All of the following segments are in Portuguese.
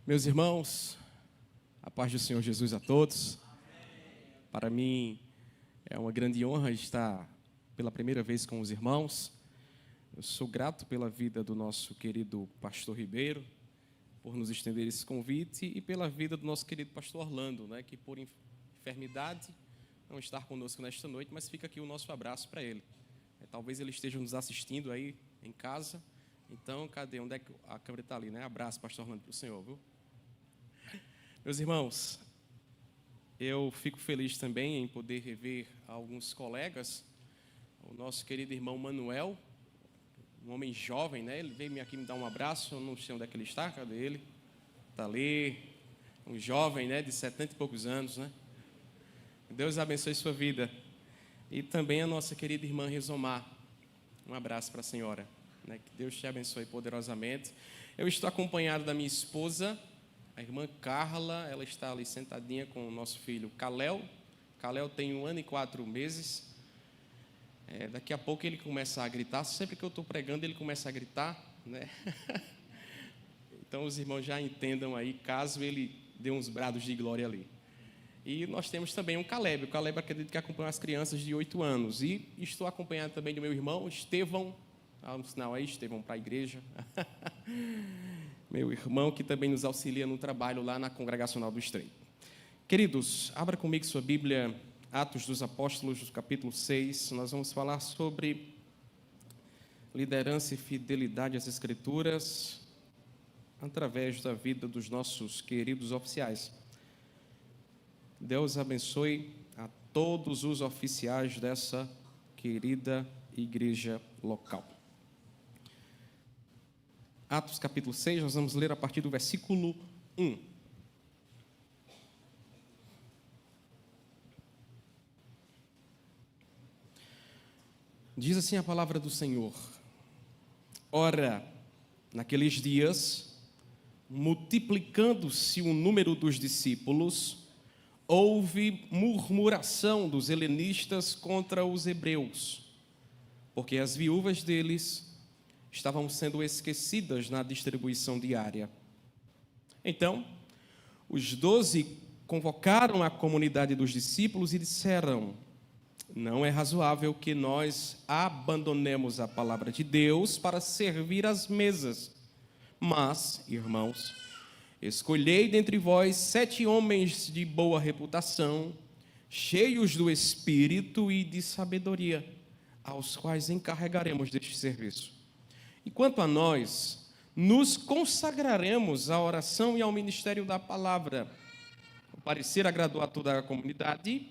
Meus irmãos, a paz do Senhor Jesus a todos. Para mim é uma grande honra estar pela primeira vez com os irmãos. Eu sou grato pela vida do nosso querido pastor Ribeiro, por nos estender esse convite, e pela vida do nosso querido pastor Orlando, que por enfermidade não está conosco nesta noite, mas fica aqui o nosso abraço para ele. Talvez ele esteja nos assistindo aí em casa. Então, cadê? Onde é que a câmera está ali, Abraço, pastor Orlando, para o Senhor, viu? Meus irmãos, eu fico feliz também em poder rever alguns colegas. O nosso querido irmão Manuel, um homem jovem, Ele veio aqui me dar um abraço, eu não sei onde é que ele está, cadê ele? Está ali, um jovem, de 70 e poucos anos, Deus abençoe sua vida. E também a nossa querida irmã Rizomar, um abraço para a senhora, que Deus te abençoe poderosamente. Eu estou acompanhado da minha esposa, a irmã Carla, ela está ali sentadinha com o nosso filho Kalel. Kalel tem 1 ano e 4 meses. Daqui a pouco ele começa a gritar. Sempre que eu estou pregando, ele começa a gritar, Então os irmãos já entendam aí, caso ele dê uns brados de glória ali. E nós temos também um Caleb. O Caleb acredito que acompanha as crianças de 8 anos. E estou acompanhado também do meu irmão Estevão. Um sinal aí, Estevão, para a igreja. Meu irmão que também nos auxilia no trabalho lá na Congregacional do Estreito. Queridos, abra comigo sua Bíblia, Atos dos Apóstolos, capítulo 6. Nós vamos falar sobre liderança e fidelidade às Escrituras através da vida dos nossos queridos oficiais. Deus abençoe a todos os oficiais dessa querida igreja local. Atos capítulo 6, nós vamos ler a partir do versículo 1. Diz assim a palavra do Senhor: Ora, naqueles dias, multiplicando-se o número dos discípulos, houve murmuração dos helenistas contra os hebreus, porque as viúvas deles estavam sendo esquecidas na distribuição diária. Então, os 12 convocaram a comunidade dos discípulos e disseram: não é razoável que nós abandonemos a palavra de Deus para servir às mesas. Mas, irmãos, escolhei dentre vós 7 homens de boa reputação, cheios do Espírito e de sabedoria, aos quais encarregaremos deste serviço. E quanto a nós, nos consagraremos à oração e ao ministério da palavra. O parecer agradou a toda a comunidade,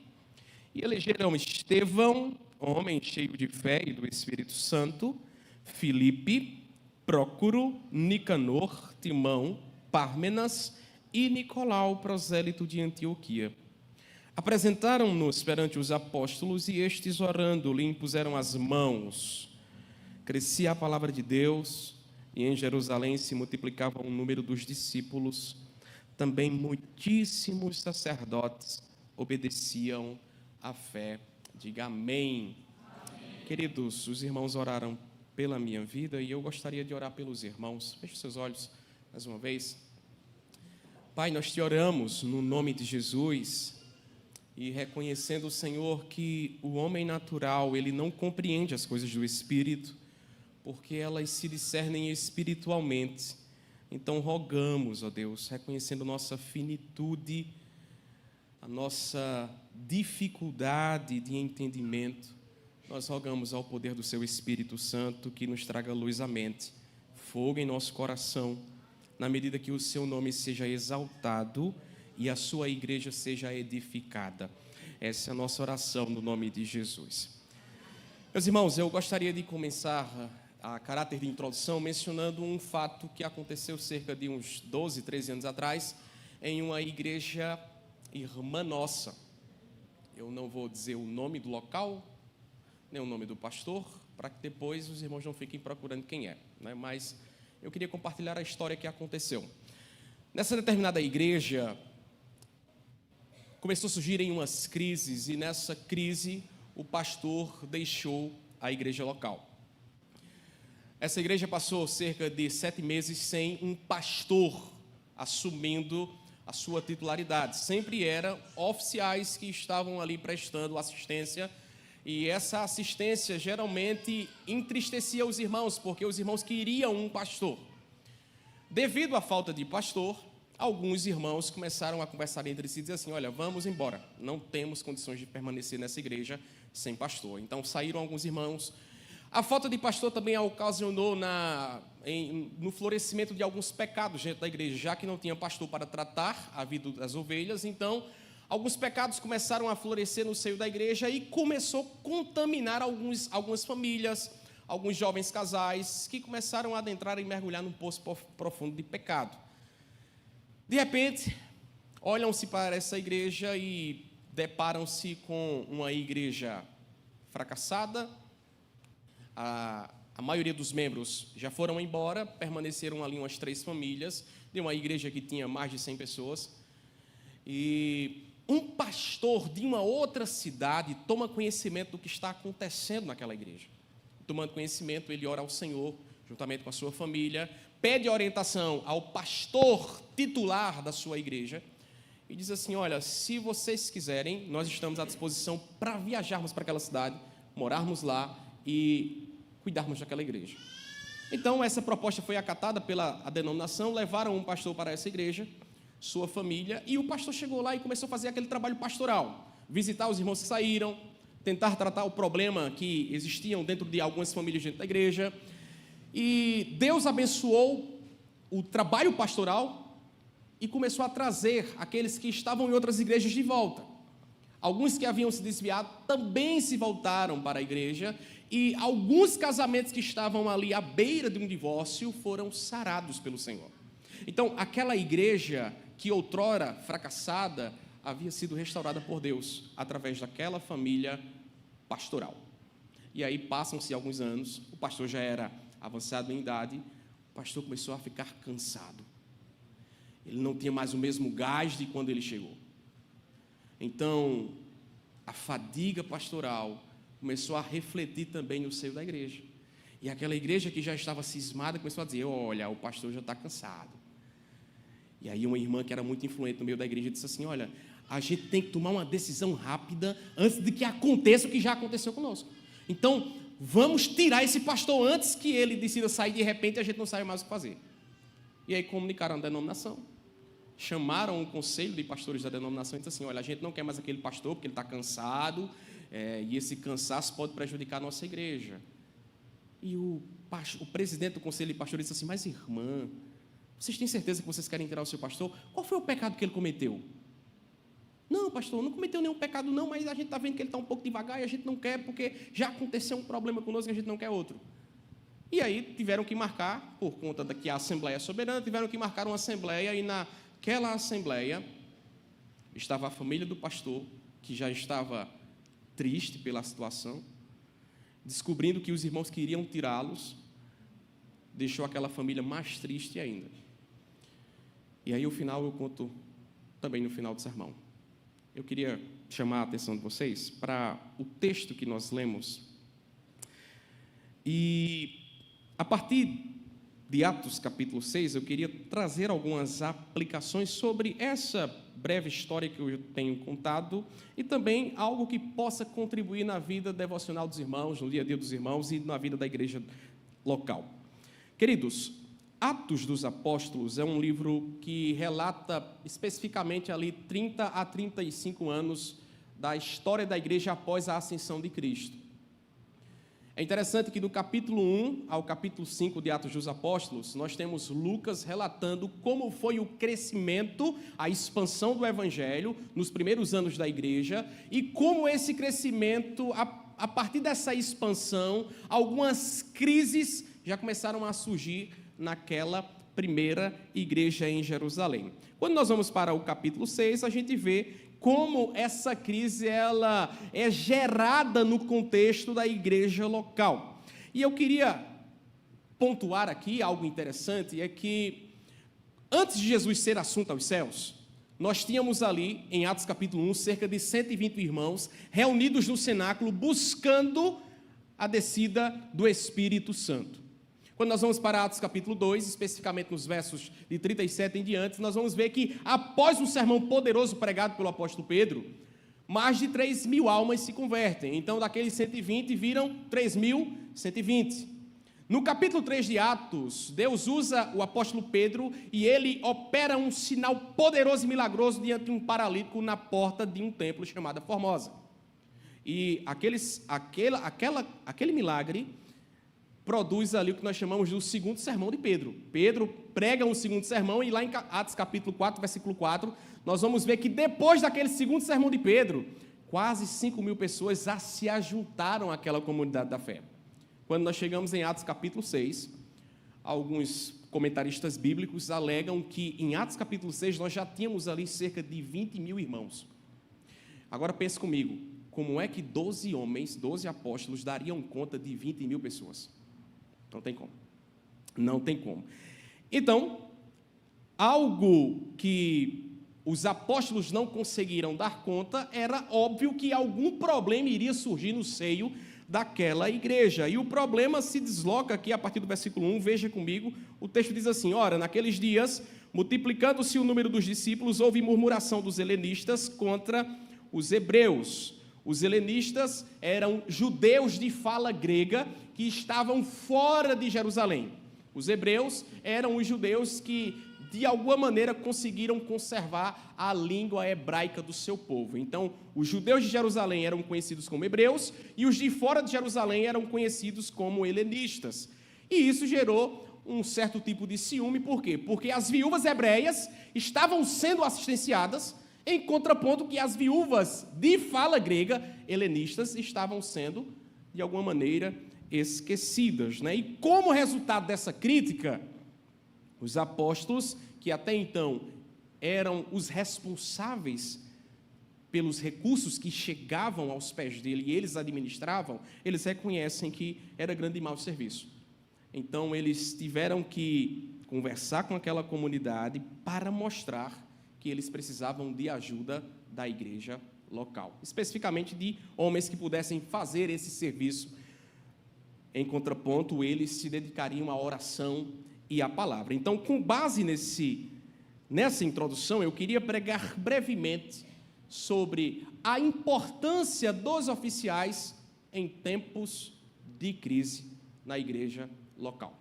e elegeram Estevão, homem cheio de fé e do Espírito Santo, Filipe, Prócoro, Nicanor, Timão, Pármenas e Nicolau, prosélito de Antioquia. Apresentaram-nos perante os apóstolos e estes, orando, lhe impuseram as mãos. Crescia a palavra de Deus e em Jerusalém se multiplicava o número dos discípulos. Também muitíssimos sacerdotes obedeciam à fé. Diga amém. Amém. Queridos, os irmãos oraram pela minha vida e eu gostaria de orar pelos irmãos. Feche seus olhos mais uma vez. Pai, nós te oramos no nome de Jesus e reconhecendo, Senhor, que o homem natural, ele não compreende as coisas do Espírito, porque elas se discernem espiritualmente. Então rogamos, ó Deus, reconhecendo nossa finitude, a nossa dificuldade de entendimento, nós rogamos ao poder do Seu Espírito Santo que nos traga luz à mente, fogo em nosso coração, na medida que o Seu nome seja exaltado e a Sua igreja seja edificada. Essa é a nossa oração no nome de Jesus. Meus irmãos, eu gostaria de começar a caráter de introdução mencionando um fato que aconteceu cerca de uns 12, 13 anos atrás em uma igreja irmã nossa. Eu não vou dizer o nome do local, nem o nome do pastor, para que depois os irmãos não fiquem procurando quem é, Mas eu queria compartilhar a história que aconteceu. Nessa determinada igreja, começou a surgirem umas crises, e nessa crise o pastor deixou a igreja local. Essa igreja passou cerca de 7 meses sem um pastor assumindo a sua titularidade. Sempre eram oficiais que estavam ali prestando assistência, e essa assistência geralmente entristecia os irmãos, porque os irmãos queriam um pastor. Devido à falta de pastor, alguns irmãos começaram a conversar entre si e dizer assim: olha, vamos embora, não temos condições de permanecer nessa igreja sem pastor. Então saíram alguns irmãos. A falta de pastor também ocasionou no florescimento de alguns pecados dentro da igreja, já que não tinha pastor para tratar a vida das ovelhas. Então, alguns pecados começaram a florescer no seio da igreja e começou a contaminar algumas famílias, alguns jovens casais que começaram a adentrar e mergulhar num poço profundo de pecado. De repente, olham-se para essa igreja e deparam-se com uma igreja fracassada. A maioria dos membros já foram embora, permaneceram ali umas 3 famílias, de uma igreja que tinha mais de 100 pessoas. E um pastor de uma outra cidade toma conhecimento do que está acontecendo naquela igreja. Tomando conhecimento, ele ora ao Senhor, juntamente com a sua família, pede orientação ao pastor titular da sua igreja e diz assim: olha, se vocês quiserem, nós estamos à disposição para viajarmos para aquela cidade, morarmos lá e cuidarmos daquela igreja. Então, essa proposta foi acatada pela denominação, levaram um pastor para essa igreja, sua família, e o pastor chegou lá e começou a fazer aquele trabalho pastoral, visitar os irmãos que saíram, tentar tratar o problema que existiam dentro de algumas famílias dentro da igreja. E Deus abençoou o trabalho pastoral e começou a trazer aqueles que estavam em outras igrejas de volta. Alguns que haviam se desviado também se voltaram para a igreja, e alguns casamentos que estavam ali à beira de um divórcio foram sarados pelo Senhor. Então, aquela igreja que outrora fracassada havia sido restaurada por Deus através daquela família pastoral. E aí passam-se alguns anos, o pastor já era avançado em idade, o pastor começou a ficar cansado. Ele não tinha mais o mesmo gás de quando ele chegou. Então, a fadiga pastoral começou a refletir também no seio da igreja. E aquela igreja que já estava cismada começou a dizer: olha, o pastor já está cansado. E aí uma irmã que era muito influente no meio da igreja disse assim: olha, a gente tem que tomar uma decisão rápida antes de que aconteça o que já aconteceu conosco. Então, vamos tirar esse pastor antes que ele decida sair de repente e a gente não sabe mais o que fazer. E aí comunicaram a denominação, chamaram o conselho de pastores da denominação e disseram assim: olha, a gente não quer mais aquele pastor porque ele está cansado, e esse cansaço pode prejudicar a nossa igreja. E o presidente do conselho de pastores disse assim: mas irmã, vocês têm certeza que vocês querem tirar o seu pastor? Qual foi o pecado que ele cometeu? Não, pastor, não cometeu nenhum pecado não, mas a gente está vendo que ele está um pouco devagar e a gente não quer, porque já aconteceu um problema conosco e a gente não quer outro. E aí tiveram que marcar, por conta da que a Assembleia é soberana, tiveram que marcar uma assembleia, e naquela assembleia estava a família do pastor, que já estava triste pela situação, descobrindo que os irmãos queriam tirá-los, deixou aquela família mais triste ainda. E aí o final eu conto também no final do sermão. Eu queria chamar a atenção de vocês para o texto que nós lemos. E a partir de Atos capítulo 6, eu queria trazer algumas aplicações sobre essa breve história que eu tenho contado e também algo que possa contribuir na vida devocional dos irmãos, no dia a dia dos irmãos e na vida da igreja local. Queridos, Atos dos Apóstolos é um livro que relata especificamente ali 30 a 35 anos da história da igreja após a ascensão de Cristo. É interessante que do capítulo 1 ao capítulo 5 de Atos dos Apóstolos, nós temos Lucas relatando como foi o crescimento, a expansão do Evangelho nos primeiros anos da igreja e como esse crescimento, a partir dessa expansão, algumas crises já começaram a surgir naquela primeira igreja em Jerusalém. Quando nós vamos para o capítulo 6, a gente vê como essa crise ela é gerada no contexto da igreja local. E eu queria pontuar aqui algo interessante, é que antes de Jesus ser assunto aos céus, nós tínhamos ali, em Atos capítulo 1, cerca de 120 irmãos reunidos no cenáculo buscando a descida do Espírito Santo. Quando nós vamos para Atos capítulo 2, especificamente nos versos de 37 em diante, nós vamos ver que após um sermão poderoso pregado pelo apóstolo Pedro, mais de 3.000 almas se convertem. Então, daqueles 120, viram 3.120. No capítulo 3 de Atos, Deus usa o apóstolo Pedro e ele opera um sinal poderoso e milagroso diante de um paralítico na porta de um templo chamado Formosa. E aquele milagre produz ali o que nós chamamos do segundo sermão de Pedro. Pedro prega um segundo sermão e lá em Atos capítulo 4, versículo 4, nós vamos ver que depois daquele segundo sermão de Pedro, quase 5.000 pessoas já se ajuntaram àquela comunidade da fé. Quando nós chegamos em Atos capítulo 6, alguns comentaristas bíblicos alegam que em Atos capítulo 6 nós já tínhamos ali cerca de 20.000 irmãos. Agora pense comigo, como é que 12 homens, 12 apóstolos dariam conta de 20.000 pessoas? Não tem como. Não tem como. Então, algo que os apóstolos não conseguiram dar conta, era óbvio que algum problema iria surgir no seio daquela igreja. E o problema se desloca aqui a partir do versículo 1, veja comigo, o texto diz assim: ora, naqueles dias, multiplicando-se o número dos discípulos, houve murmuração dos helenistas contra os hebreus. Os helenistas eram judeus de fala grega que estavam fora de Jerusalém. Os hebreus eram os judeus que, de alguma maneira, conseguiram conservar a língua hebraica do seu povo. Então, os judeus de Jerusalém eram conhecidos como hebreus e os de fora de Jerusalém eram conhecidos como helenistas. E isso gerou um certo tipo de ciúme, por quê? Porque as viúvas hebreias estavam sendo assistenciadas, em contraponto que as viúvas de fala grega, helenistas, estavam sendo, de alguma maneira, esquecidas, né? E como resultado dessa crítica, os apóstolos, que até então eram os responsáveis pelos recursos que chegavam aos pés dele e eles administravam, eles reconhecem que era grande e mau serviço. Então, eles tiveram que conversar com aquela comunidade para mostrar que eles precisavam de ajuda da igreja local, especificamente de homens que pudessem fazer esse serviço. Em contraponto, eles se dedicariam à oração e à palavra. Então, com base nessa introdução, eu queria pregar brevemente sobre a importância dos oficiais em tempos de crise na igreja local.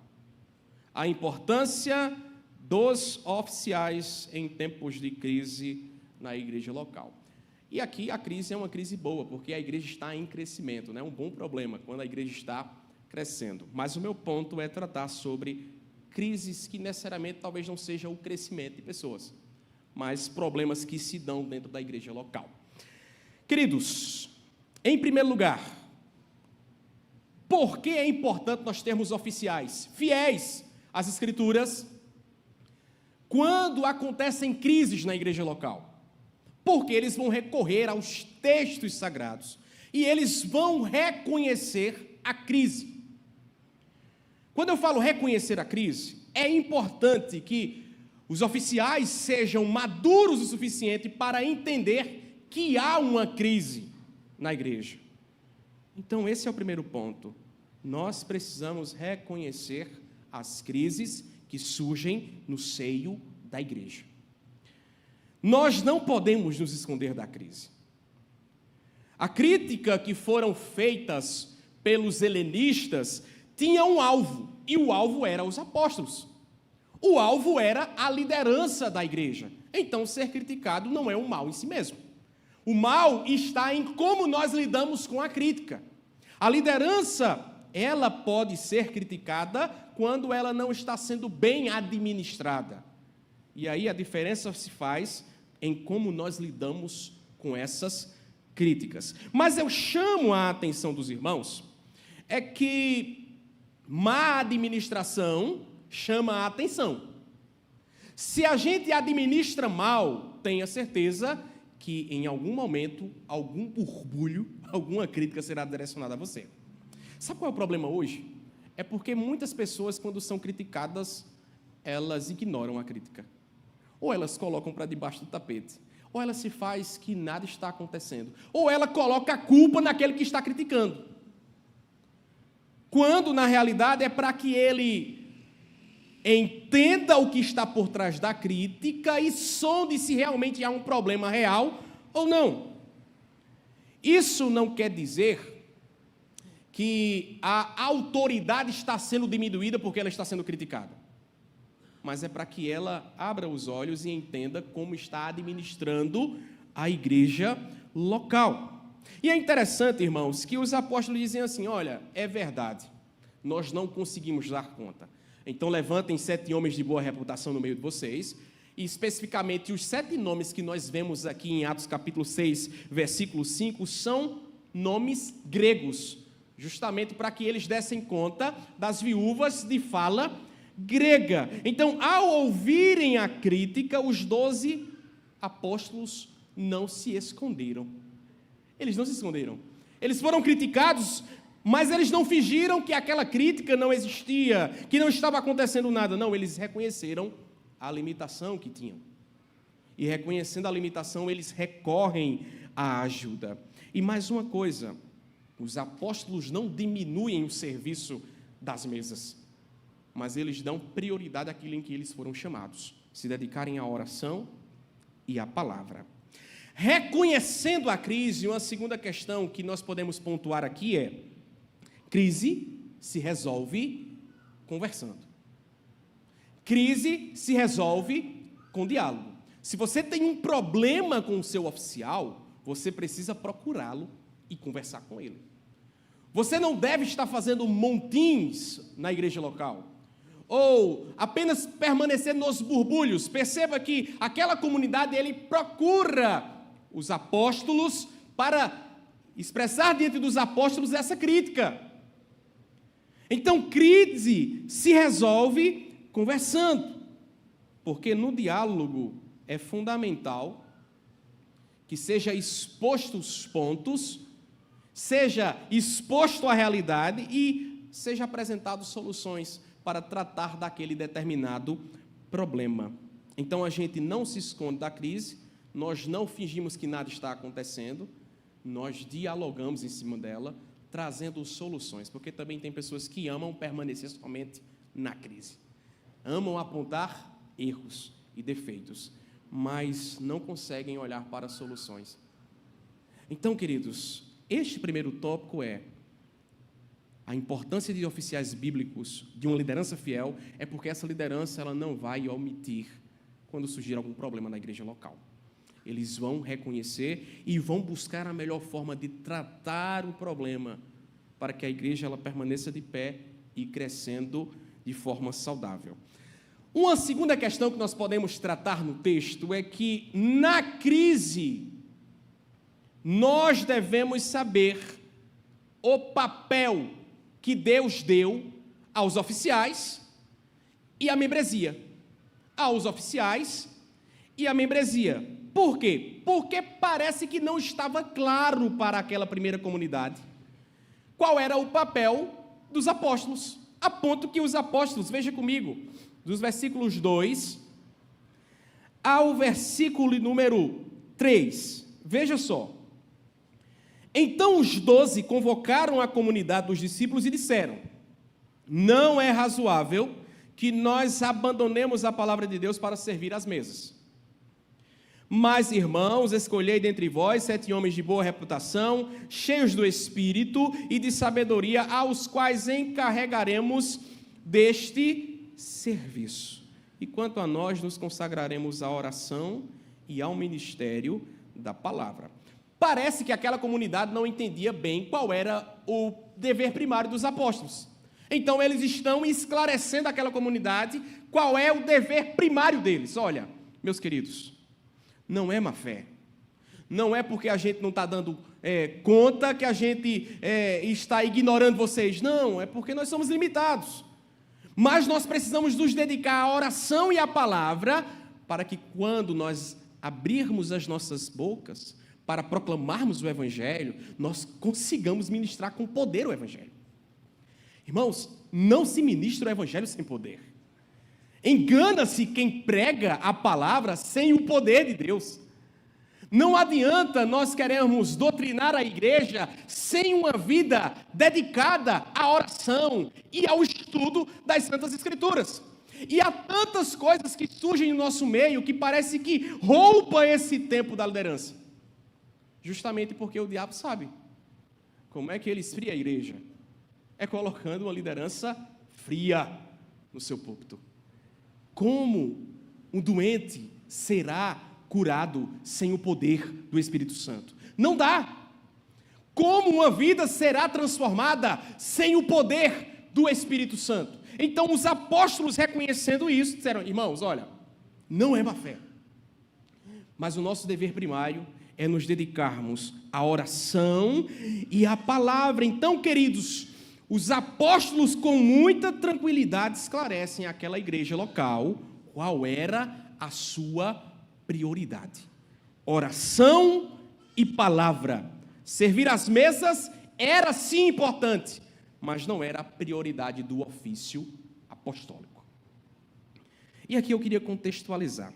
A importância dos oficiais em tempos de crise na igreja local. E aqui a crise é uma crise boa, porque a igreja está em crescimento, né? Um bom problema quando a igreja está crescendo. Mas o meu ponto é tratar sobre crises que necessariamente talvez não seja o crescimento de pessoas, mas problemas que se dão dentro da igreja local. Queridos, em primeiro lugar, por que é importante nós termos oficiais fiéis às Escrituras quando acontecem crises na igreja local? Porque eles vão recorrer aos textos sagrados e eles vão reconhecer a crise. Quando eu falo reconhecer a crise, é importante que os oficiais sejam maduros o suficiente para entender que há uma crise na igreja. Então, esse é o primeiro ponto. Nós precisamos reconhecer as crises que surgem no seio da igreja. Nós não podemos nos esconder da crise. A crítica que foram feitas pelos helenistas tinha um alvo, e o alvo era os apóstolos. O alvo era a liderança da igreja. Então, ser criticado não é um mal em si mesmo. O mal está em como nós lidamos com a crítica. A liderança, ela pode ser criticada quando ela não está sendo bem administrada. E aí a diferença se faz em como nós lidamos com essas críticas. Mas eu chamo a atenção dos irmãos, é que má administração chama a atenção. Se a gente administra mal, tenha certeza que em algum momento, algum borbulho, alguma crítica será direcionada a você. Sabe qual é o problema hoje? É porque muitas pessoas, quando são criticadas, elas ignoram a crítica. Ou elas colocam para debaixo do tapete, ou ela se faz que nada está acontecendo, ou ela coloca a culpa naquele que está criticando. quando na realidade é para que ele entenda o que está por trás da crítica e sonde se realmente há um problema real ou não. Isso não quer dizer que a autoridade está sendo diminuída porque ela está sendo criticada, mas é para que ela abra os olhos e entenda como está administrando a igreja local. E é interessante, irmãos, que os apóstolos dizem assim: olha, é verdade, nós não conseguimos dar conta. Então levantem 7 homens de boa reputação no meio de vocês, e especificamente os 7 nomes que nós vemos aqui em Atos capítulo 6, versículo 5, são nomes gregos, justamente para que eles dessem conta das viúvas de fala grega. Então, ao ouvirem a crítica, os 12 apóstolos não se esconderam. Eles não se esconderam. Eles foram criticados, mas eles não fingiram que aquela crítica não existia, que não estava acontecendo nada. Não, eles reconheceram a limitação que tinham. E reconhecendo a limitação, eles recorrem à ajuda. E mais uma coisa, os apóstolos não diminuem o serviço das mesas, mas eles dão prioridade àquilo em que eles foram chamados, se dedicarem à oração e à palavra. Reconhecendo a crise, uma segunda questão que nós podemos pontuar aqui é: crise se resolve conversando. Crise se resolve com diálogo. Se você tem um problema com o seu oficial, você precisa procurá-lo e conversar com ele. Você não deve estar fazendo montins na igreja local, ou apenas permanecer nos borbulhos. Perceba que aquela comunidade, ele procura os apóstolos para expressar diante dos apóstolos essa crítica. Então, crise se resolve conversando, porque no diálogo é fundamental que seja exposto os pontos, seja exposto a realidade e seja apresentado soluções para tratar daquele determinado problema. Então, a gente não se esconde da crise, nós não fingimos que nada está acontecendo, nós dialogamos em cima dela, trazendo soluções, porque também tem pessoas que amam permanecer somente na crise, amam apontar erros e defeitos, mas não conseguem olhar para soluções. Então, queridos, este primeiro tópico é a importância de oficiais bíblicos, de uma liderança fiel, é porque essa liderança ela não vai omitir quando surgir algum problema na igreja local. Eles vão reconhecer e vão buscar a melhor forma de tratar o problema para que a igreja ela permaneça de pé e crescendo de forma saudável. Uma segunda questão que nós podemos tratar no texto é que, na crise, nós devemos saber o papel que Deus deu aos oficiais e à membresia. Aos oficiais e à membresia. Por quê? Porque parece que não estava claro para aquela primeira comunidade qual era o papel dos apóstolos, a ponto que os apóstolos, veja comigo, dos versículos 2 ao versículo número 3, veja só. Então os 12 convocaram a comunidade dos discípulos e disseram: não é razoável que nós abandonemos a palavra de Deus para servir às mesas. Mas, irmãos, escolhei dentre vós 7 homens de boa reputação, cheios do Espírito e de sabedoria, aos quais encarregaremos deste serviço. E quanto a nós, nos consagraremos à oração e ao ministério da palavra. Parece que aquela comunidade não entendia bem qual era o dever primário dos apóstolos. Então, eles estão esclarecendo àquela comunidade qual é o dever primário deles. Olha, meus queridos, não é má fé. Não é porque a gente não está dando conta que a gente está ignorando vocês. Não, é porque nós somos limitados. Mas nós precisamos nos dedicar à oração e à palavra para que quando nós abrirmos as nossas bocas para proclamarmos o Evangelho, nós consigamos ministrar com poder o Evangelho. Irmãos, não se ministra o Evangelho sem poder. Engana-se quem prega a palavra sem o poder de Deus. Não adianta nós queremos doutrinar a igreja sem uma vida dedicada à oração e ao estudo das Santas Escrituras. E há tantas coisas que surgem no nosso meio que parece que rouba esse tempo da liderança. Justamente porque o diabo sabe como é que ele esfria a igreja. É colocando uma liderança fria no seu púlpito. Como um doente será curado sem o poder do Espírito Santo? Não dá. Como uma vida será transformada sem o poder do Espírito Santo? Então os apóstolos, reconhecendo isso, disseram: irmãos, olha, não é má fé, mas o nosso dever primário é nos dedicarmos à oração e à palavra. Então, queridos, os apóstolos com muita tranquilidade esclarecem àquela igreja local qual era a sua prioridade: oração e palavra. Servir às mesas era sim importante, mas não era a prioridade do ofício apostólico. E aqui eu queria contextualizar.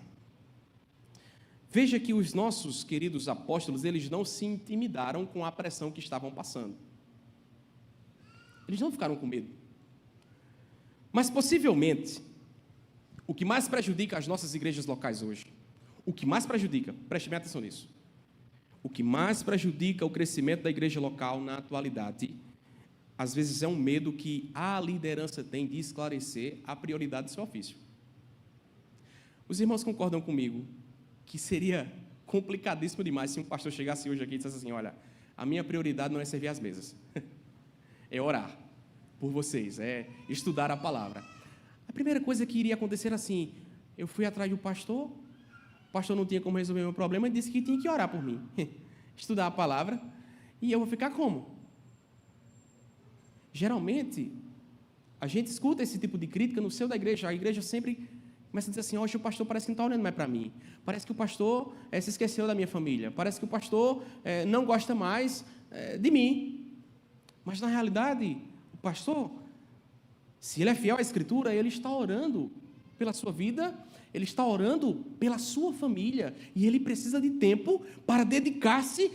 Veja que os nossos queridos apóstolos, eles não se intimidaram com a pressão que estavam passando. Eles não ficaram com medo. Mas possivelmente, o que mais prejudica as nossas igrejas locais hoje, o que mais prejudica, preste bem atenção nisso, o que mais prejudica o crescimento da igreja local na atualidade, às vezes é um medo que a liderança tem de esclarecer a prioridade do seu ofício. Os irmãos concordam comigo que seria complicadíssimo demais se um pastor chegasse hoje aqui e dissesse assim: olha, a minha prioridade não é servir às mesas, é orar por vocês, é estudar a palavra. A primeira coisa que iria acontecer assim: eu fui atrás do pastor, o pastor não tinha como resolver o meu problema e disse que tinha que orar por mim, estudar a palavra, e eu vou ficar como? Geralmente, a gente escuta esse tipo de crítica no seio da igreja. A igreja sempre começa a dizer assim: hoje o pastor parece que não está olhando mais para mim, parece que o pastor se esqueceu da minha família, parece que o pastor não gosta mais de mim. Mas na realidade, o pastor, se ele é fiel à Escritura, ele está orando pela sua vida, ele está orando pela sua família, e ele precisa de tempo para dedicar-se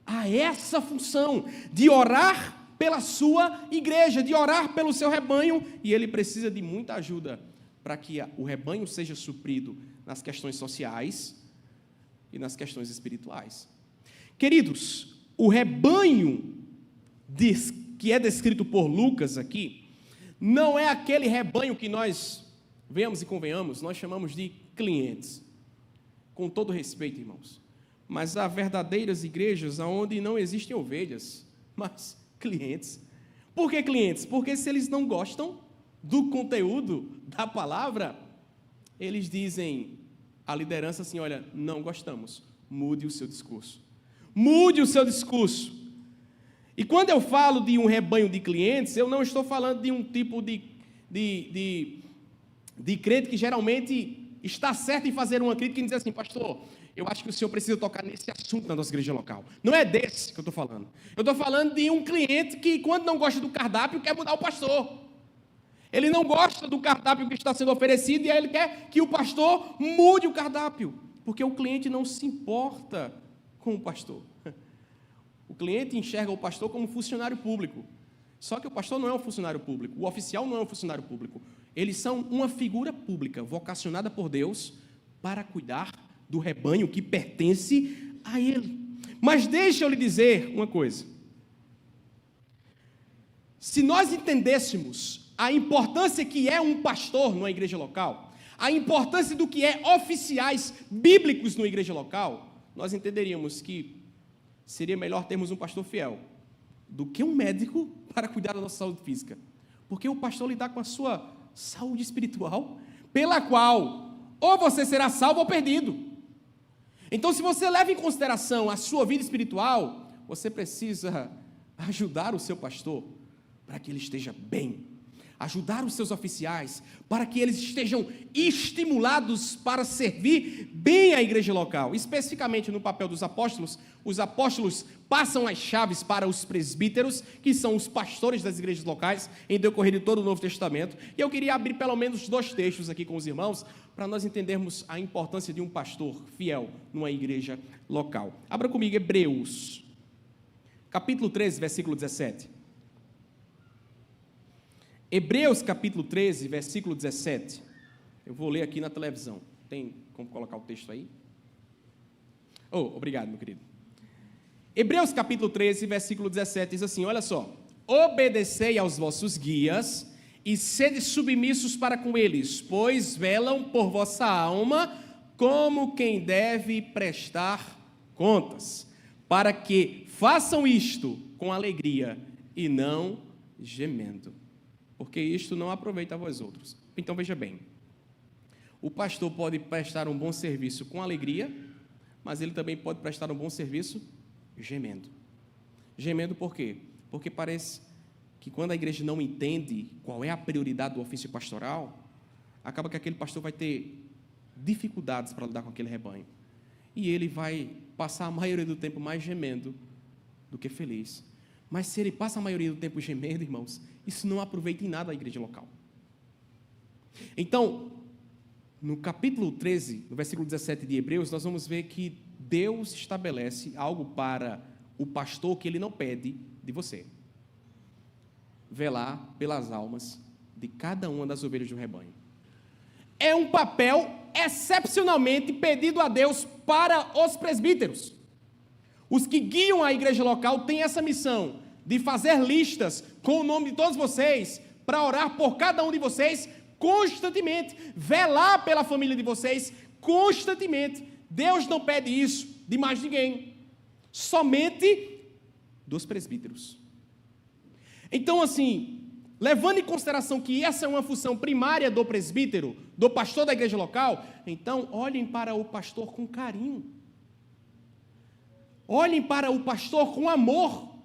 a essa função, de orar pela sua igreja, de orar pelo seu rebanho, e ele precisa de muita ajuda para que o rebanho seja suprido nas questões sociais e nas questões espirituais. Queridos, o rebanho que é descrito por Lucas aqui, não é aquele rebanho que nós, venhamos e convenhamos, nós chamamos de clientes. Com todo respeito, irmãos, mas há verdadeiras igrejas onde não existem ovelhas, mas clientes. Por que clientes? Porque se eles não gostam do conteúdo da palavra, eles dizem à liderança assim: olha, não gostamos, mude o seu discurso. Mude o seu discurso. E quando eu falo de um rebanho de clientes, eu não estou falando de um tipo de crente que geralmente está certo em fazer uma crítica e dizer assim: pastor, eu acho que o senhor precisa tocar nesse assunto na nossa igreja local. Não é desse que eu estou falando. Eu estou falando de um cliente que, quando não gosta do cardápio, quer mudar o pastor. Ele não gosta do cardápio que está sendo oferecido e aí ele quer que o pastor mude o cardápio, porque o cliente não se importa com o pastor. O cliente enxerga o pastor como funcionário público. Só que o pastor não é um funcionário público, o oficial não é um funcionário público. Eles são uma figura pública, vocacionada por Deus para cuidar do rebanho que pertence a ele. Mas deixa eu lhe dizer uma coisa. Se nós entendêssemos a importância que é um pastor numa igreja local, a importância do que é oficiais bíblicos numa igreja local, nós entenderíamos que seria melhor termos um pastor fiel do que um médico para cuidar da nossa saúde física. Porque o pastor lidar com a sua saúde espiritual, pela qual ou você será salvo ou perdido. Então, se você leva em consideração a sua vida espiritual, você precisa ajudar o seu pastor para que ele esteja bem, ajudar os seus oficiais, para que eles estejam estimulados para servir bem a igreja local. Especificamente no papel dos apóstolos, os apóstolos passam as chaves para os presbíteros, que são os pastores das igrejas locais, em decorrer de todo o Novo Testamento. E eu queria abrir pelo menos 2 textos aqui com os irmãos, para nós entendermos a importância de um pastor fiel numa igreja local. Abra comigo Hebreus, capítulo 13, versículo 17. Hebreus capítulo 13, versículo 17. Eu vou ler aqui na televisão. Tem como colocar o texto aí? Obrigado, meu querido. Hebreus capítulo 13, versículo 17 diz assim, olha só. Obedecei aos vossos guias e sede submissos para com eles, pois velam por vossa alma como quem deve prestar contas, para que façam isto com alegria e não gemendo, porque isto não aproveita a vós outros. Então veja bem, o pastor pode prestar um bom serviço com alegria, mas ele também pode prestar um bom serviço gemendo. Gemendo por quê? Porque parece que quando a igreja não entende qual é a prioridade do ofício pastoral, acaba que aquele pastor vai ter dificuldades para lidar com aquele rebanho. E ele vai passar a maioria do tempo mais gemendo do que feliz. Mas se ele passa a maioria do tempo gemendo, irmãos, isso não aproveita em nada a igreja local. Então, no capítulo 13, no versículo 17 de Hebreus, nós vamos ver que Deus estabelece algo para o pastor que ele não pede de você. Velar pelas almas de cada uma das ovelhas do rebanho. É um papel excepcionalmente pedido a Deus para os presbíteros. Os que guiam a igreja local têm essa missão de fazer listas com o nome de todos vocês, para orar por cada um de vocês constantemente, velar pela família de vocês constantemente. Deus não pede isso de mais ninguém, somente dos presbíteros. Então, assim, levando em consideração que essa é uma função primária do presbítero, do pastor da igreja local, então olhem para o pastor com carinho. Olhem para o pastor com amor,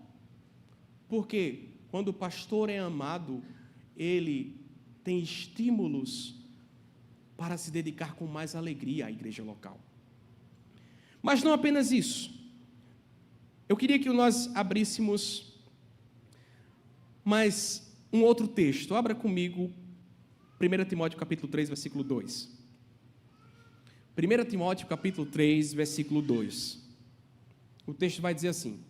porque quando o pastor é amado, ele tem estímulos para se dedicar com mais alegria à igreja local. Mas não apenas isso. Eu queria que nós abríssemos mais um outro texto. Abra comigo 1 Timóteo capítulo 3, versículo 2. 1 Timóteo capítulo 3, versículo 2. O texto vai dizer assim: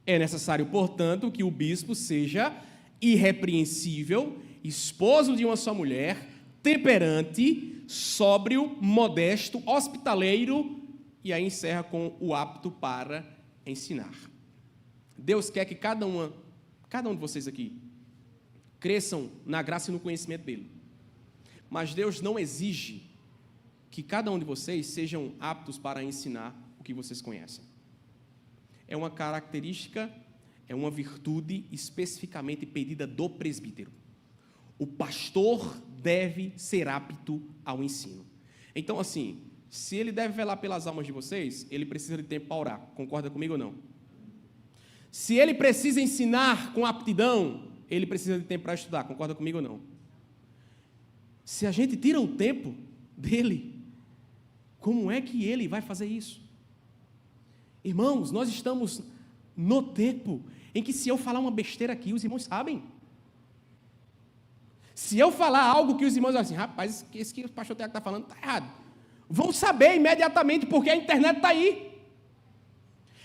é necessário, portanto, que o bispo seja irrepreensível, esposo de uma só mulher, temperante, sóbrio, modesto, hospitaleiro, e aí encerra com o apto para ensinar. Deus quer que cada um de vocês aqui cresçam na graça e no conhecimento dele. Mas Deus não exige que cada um de vocês sejam aptos para ensinar o que vocês conhecem. É uma característica, é uma virtude especificamente pedida do presbítero. O pastor deve ser apto ao ensino. Então, assim, se ele deve velar pelas almas de vocês, ele precisa de tempo para orar. Concorda comigo ou não? Se ele precisa ensinar com aptidão, ele precisa de tempo para estudar. Concorda comigo ou não? Se a gente tira o tempo dele, como é que ele vai fazer isso? Irmãos, nós estamos no tempo em que se eu falar uma besteira aqui, os irmãos sabem. Se eu falar algo que os irmãos dizem assim, rapaz, esse que o pastor Tiago está falando está errado, vão saber imediatamente, porque a internet está aí.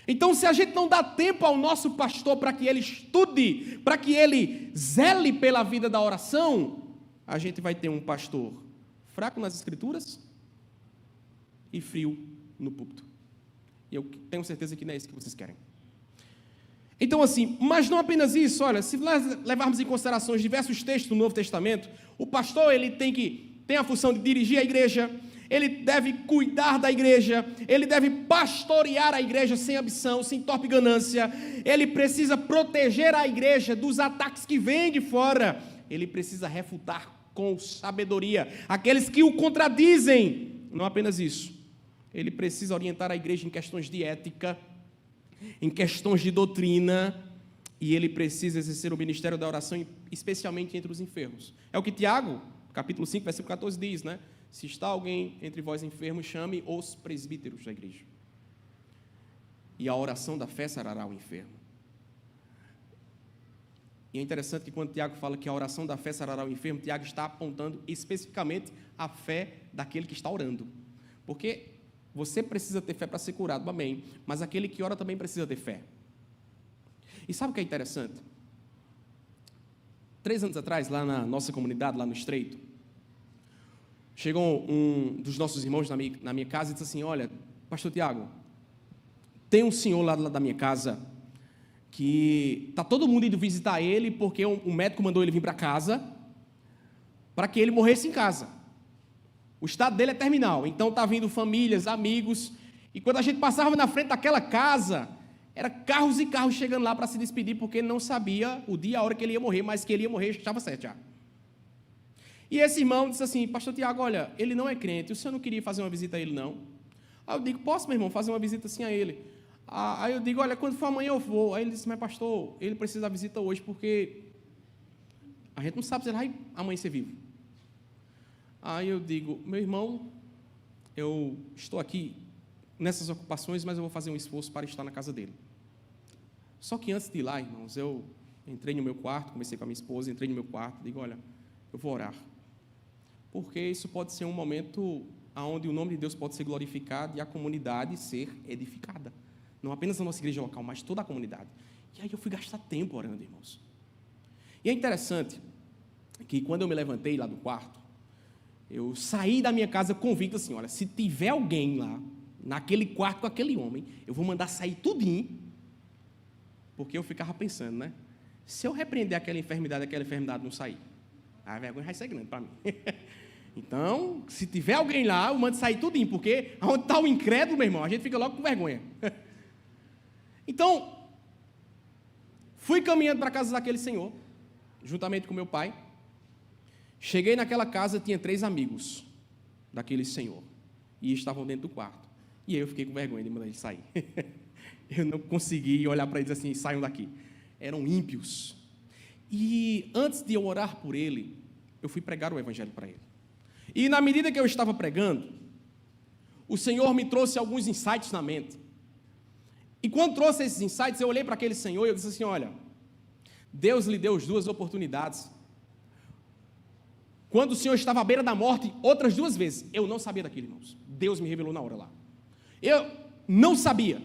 Então, se a gente não dá tempo ao nosso pastor para que ele estude, para que ele zele pela vida da oração, a gente vai ter um pastor fraco nas escrituras e frio no púlpito. E eu tenho certeza que não é isso que vocês querem. Então, assim, mas não apenas isso, olha, se nós levarmos em consideração os diversos textos do Novo Testamento, o pastor, ele tem a função de dirigir a igreja, ele deve cuidar da igreja, ele deve pastorear a igreja sem ambição, sem torpe ganância, ele precisa proteger a igreja dos ataques que vêm de fora, ele precisa refutar com sabedoria aqueles que o contradizem. Não apenas isso, ele precisa orientar a igreja em questões de ética, em questões de doutrina, E ele precisa exercer o ministério da oração, especialmente entre os enfermos. É o que Tiago, capítulo 5, versículo 14 diz, né? Se está alguém entre vós enfermo, chame os presbíteros da igreja. E a oração da fé sarará o enfermo. E é interessante que quando Tiago fala que a oração da fé sarará o enfermo, Tiago está apontando especificamente a fé daquele que está orando. Porque você precisa ter fé para ser curado, amém. Mas aquele que ora também precisa ter fé. E sabe o que é interessante? 3 anos atrás, lá na nossa comunidade, lá no Estreito, chegou um dos nossos irmãos na minha casa e disse assim: olha, pastor Tiago, tem um senhor lá da minha casa que está todo mundo indo visitar ele porque um médico mandou ele vir para casa para que ele morresse em casa. O estado dele é terminal, então está vindo famílias, amigos, e quando a gente passava na frente daquela casa, era carros e carros chegando lá para se despedir, porque não sabia o dia, a hora que ele ia morrer, mas que ele ia morrer já estava certo já. E esse irmão disse assim: pastor Tiago, olha, ele não é crente, o senhor não queria fazer uma visita a ele, não? Aí eu digo: posso, meu irmão, fazer uma visita assim a ele? Aí eu digo: olha, quando for amanhã eu vou. Aí ele disse: mas pastor, ele precisa da visita hoje, porque a gente não sabe se ele vai amanhecer vivo. Aí eu digo: meu irmão, eu estou aqui nessas ocupações, mas eu vou fazer um esforço para estar na casa dele. Só que antes de ir lá, irmãos, eu entrei no meu quarto, conversei com a minha esposa, entrei no meu quarto, digo: olha, eu vou orar, porque isso pode ser um momento onde o nome de Deus pode ser glorificado e a comunidade ser edificada, não apenas a nossa igreja local, mas toda a comunidade. E aí eu fui gastar tempo orando, irmãos. E é interessante que quando eu me levantei lá do quarto, eu saí da minha casa convicto assim: olha, se tiver alguém lá naquele quarto com aquele homem, eu vou mandar sair tudinho, porque eu ficava pensando, né? Se eu repreender aquela enfermidade não sair, a vergonha vai ser grande para mim. Então, se tiver alguém lá, eu mando sair tudinho, porque onde está o incrédulo, meu irmão, a gente fica logo com vergonha. Então, fui caminhando para a casa daquele senhor, juntamente com meu pai. Cheguei naquela casa, tinha 3 amigos daquele senhor, e estavam dentro do quarto. E aí eu fiquei com vergonha de mandar eles sair. Eu não consegui olhar para eles assim: saiam daqui. Eram ímpios. E antes de eu orar por ele, eu fui pregar o evangelho para ele. E na medida que eu estava pregando, o Senhor me trouxe alguns insights na mente. E quando trouxe esses insights, eu olhei para aquele senhor e eu disse assim: olha, Deus lhe deu 2 oportunidades. Quando o senhor estava à beira da morte, outras 2 vezes, eu não sabia daquilo, irmãos. Deus me revelou na hora lá. Eu não sabia.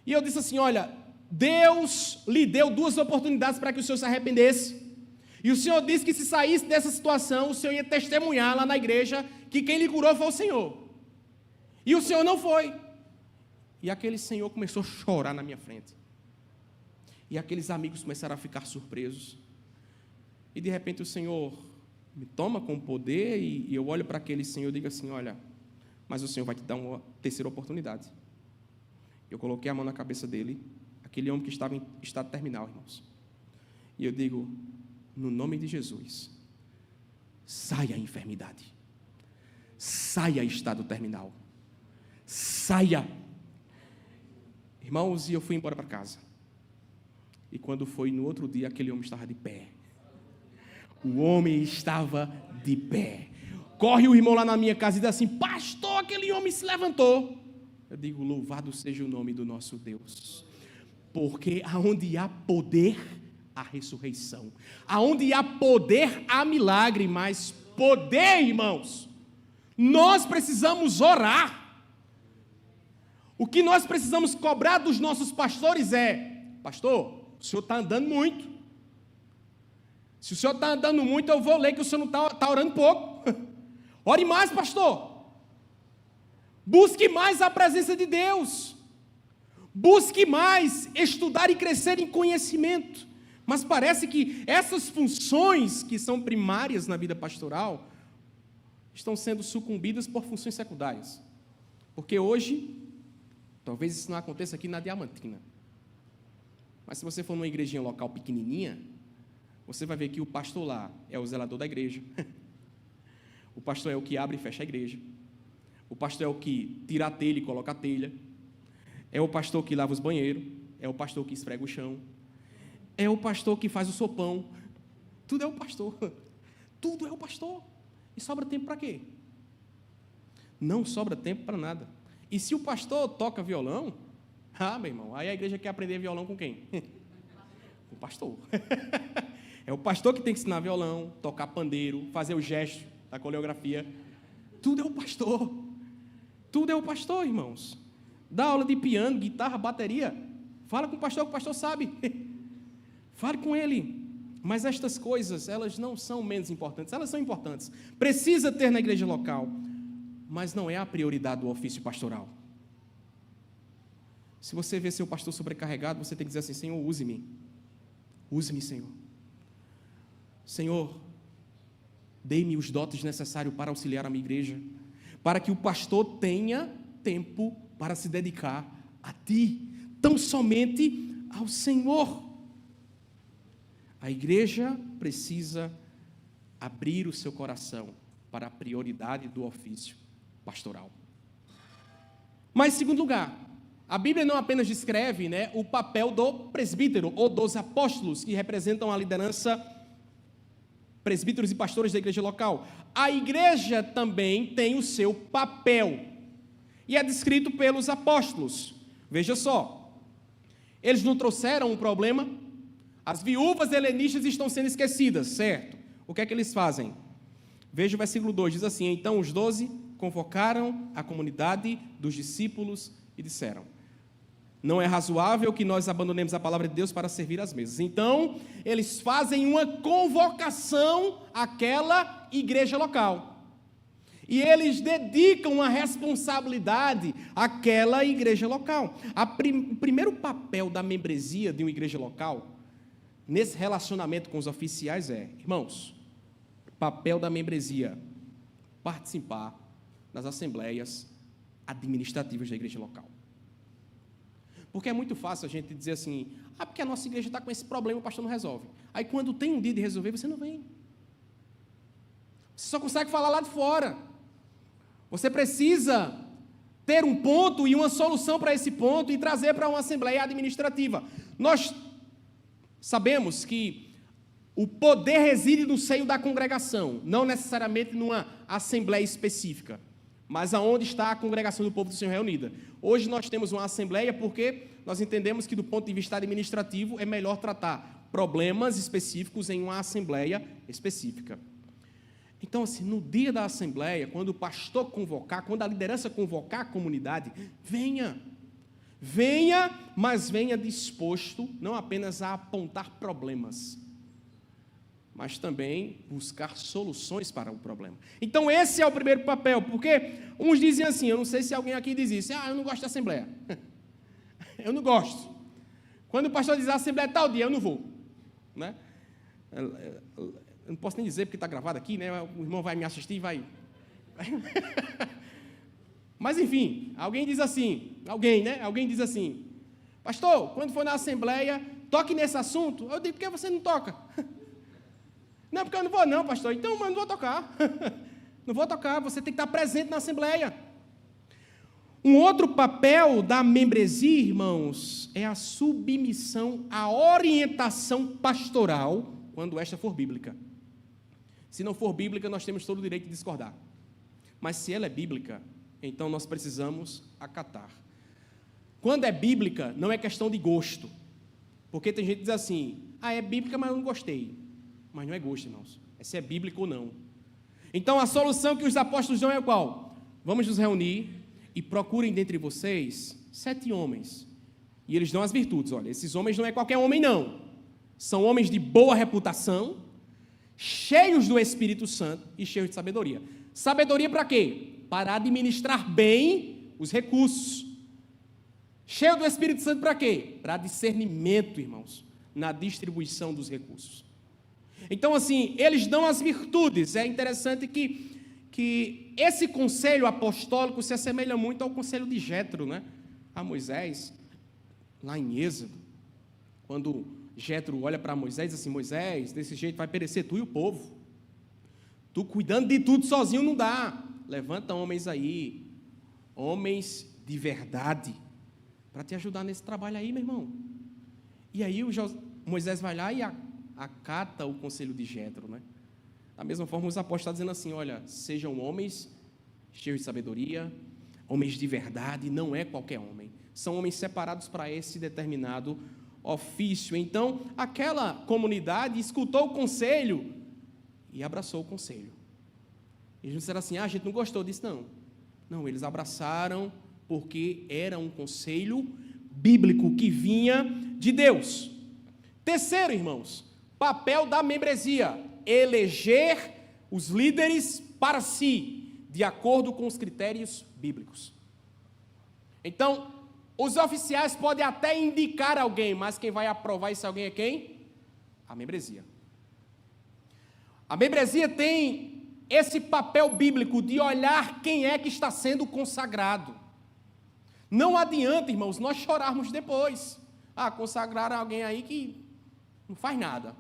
E eu disse assim: olha, Deus lhe deu 2 oportunidades para que o senhor se arrependesse. E o senhor disse que se saísse dessa situação, o senhor ia testemunhar lá na igreja que quem lhe curou foi o senhor. E o senhor não foi. E aquele senhor começou a chorar na minha frente. E aqueles amigos começaram a ficar surpresos. E de repente o senhor me toma com poder e eu olho para aquele senhor e digo assim: olha, mas o senhor vai te dar uma 3ª oportunidade. Eu coloquei a mão na cabeça dele, aquele homem que estava em estado terminal, irmãos. E eu digo: no nome de Jesus, saia a enfermidade, saia estado terminal, saia. Irmãos, e eu fui embora para casa. E quando foi no outro dia, aquele homem estava de pé. O homem estava de pé. Corre o irmão lá na minha casa e diz assim: pastor, aquele homem se levantou. Eu digo: louvado seja o nome do nosso Deus, porque aonde há poder, há ressurreição. Aonde há poder, há milagre. Mas poder, irmãos, nós precisamos orar. O que nós precisamos cobrar dos nossos pastores é: pastor, o senhor está andando muito. Se o senhor está andando muito, eu vou ler que o senhor não está orando pouco. Ore mais, pastor. Busque mais a presença de Deus. Busque mais estudar e crescer em conhecimento. Mas parece que essas funções que são primárias na vida pastoral estão sendo sucumbidas por funções secundárias. Porque hoje, talvez isso não aconteça aqui na Diamantina, mas se você for numa igrejinha local pequenininha, você vai ver que o pastor lá é o zelador da igreja. O pastor é o que abre e fecha a igreja. O pastor é o que tira a telha e coloca a telha. É o pastor que lava os banheiros. É o pastor que esfrega o chão. é o pastor que faz o sopão. Tudo é o pastor. Tudo é o pastor. E sobra tempo para quê? Não sobra tempo para nada. E se o pastor toca violão, meu irmão, aí a igreja quer aprender violão com quem? Com o pastor. É o pastor que tem que ensinar violão, tocar pandeiro, fazer o gesto da coreografia. Tudo é o pastor. Tudo é o pastor, irmãos. Dá aula de piano, guitarra, bateria. Fala com o pastor, que o pastor sabe. Fale com ele. Mas estas coisas, elas não são menos importantes. Elas são importantes. Precisa ter na igreja local. Mas não é a prioridade do ofício pastoral. Se você vê seu pastor sobrecarregado, você tem que dizer assim: Senhor, use-me. Use-me, Senhor. Senhor, dê-me os dotes necessários para auxiliar a minha igreja, para que o pastor tenha tempo para se dedicar a Ti, tão somente ao Senhor. A igreja precisa abrir o seu coração para a prioridade do ofício pastoral. Mas, em segundo lugar, a Bíblia não apenas descreve, o papel do presbítero ou dos apóstolos, que representam a liderança, presbíteros e pastores da igreja local. A igreja também tem o seu papel, e é descrito pelos apóstolos. Veja só, eles não trouxeram um problema. As viúvas helenistas estão sendo esquecidas, certo? O que é que eles fazem? Veja o versículo 2, diz assim: então os 12 convocaram a comunidade dos discípulos e disseram: não é razoável que nós abandonemos a palavra de Deus para servir às mesas. Então, eles fazem uma convocação àquela igreja local. E eles dedicam uma responsabilidade àquela igreja local. O primeiro papel da membresia de uma igreja local, nesse relacionamento com os oficiais, irmãos, papel da membresia, participar das assembleias administrativas da igreja local. Porque é muito fácil a gente dizer assim: porque a nossa igreja está com esse problema, o pastor não resolve. Aí quando tem um dia de resolver, você não vem. Você só consegue falar lá de fora. Você precisa ter um ponto e uma solução para esse ponto e trazer para uma assembleia administrativa. Nós sabemos que o poder reside no seio da congregação, não necessariamente numa assembleia específica, mas aonde está a congregação do povo do Senhor reunida. Hoje nós temos uma assembleia porque nós entendemos que, do ponto de vista administrativo, é melhor tratar problemas específicos em uma assembleia específica. Então, assim, no dia da assembleia, quando o pastor convocar, quando a liderança convocar a comunidade, venha, mas venha disposto não apenas a apontar problemas, mas também buscar soluções para o problema. Então, esse é o primeiro papel, porque uns dizem assim, eu não sei se alguém aqui diz isso: eu não gosto da assembleia. Eu não gosto. Quando o pastor diz: a assembleia é tal dia, eu não vou. Né? Eu não posso nem dizer porque está gravado aqui, né? O irmão vai me assistir e vai... Mas, enfim, alguém diz assim, alguém diz assim: pastor, quando for na assembleia, toque nesse assunto. Eu digo: por que você não toca? Não, porque eu não vou não, pastor. Então, eu não vou tocar. Não vou tocar, você tem que estar presente na assembleia. Um outro papel da membresia, irmãos, é a submissão à orientação pastoral, quando esta for bíblica. Se não for bíblica, nós temos todo o direito de discordar. Mas se ela é bíblica, então nós precisamos acatar. Quando é bíblica, não é questão de gosto. Porque tem gente que diz assim: é bíblica, mas eu não gostei. Mas não é gosto, irmãos. É se é bíblico ou não. Então, a solução que os apóstolos dão é qual? Vamos nos reunir e procurem dentre vocês 7 homens. E eles dão as virtudes. Olha, esses homens não é qualquer homem, não. São homens de boa reputação, cheios do Espírito Santo e cheios de sabedoria. Sabedoria para quê? Para administrar bem os recursos. Cheio do Espírito Santo para quê? Para discernimento, irmãos, na distribuição dos recursos. Então, assim, eles dão as virtudes. É interessante que esse conselho apostólico se assemelha muito ao conselho de Jétro, né? A Moisés, lá em Êxodo, quando Jétro olha para Moisés e diz assim: Moisés, desse jeito vai perecer tu e o povo. Tu cuidando de tudo sozinho não dá. Levanta homens aí, homens de verdade, para te ajudar nesse trabalho aí, meu irmão. E aí Moisés vai lá e acata o conselho de Jétro, né? Da mesma forma, os apóstolos estão dizendo assim, olha, sejam homens cheios de sabedoria, homens de verdade, não é qualquer homem. São homens separados para esse determinado ofício. Então, aquela comunidade escutou o conselho e abraçou o conselho. Eles não disseram assim, a gente não gostou disso, não. Não, eles abraçaram porque era um conselho bíblico que vinha de Deus. Terceiro, irmãos, papel da membresia, eleger os líderes para si, de acordo com os critérios bíblicos. Então, os oficiais podem até indicar alguém, mas quem vai aprovar esse alguém é quem? A membresia. A membresia tem esse papel bíblico de olhar quem é que está sendo consagrado. Não adianta, irmãos, nós chorarmos depois. Consagraram alguém aí que não faz nada.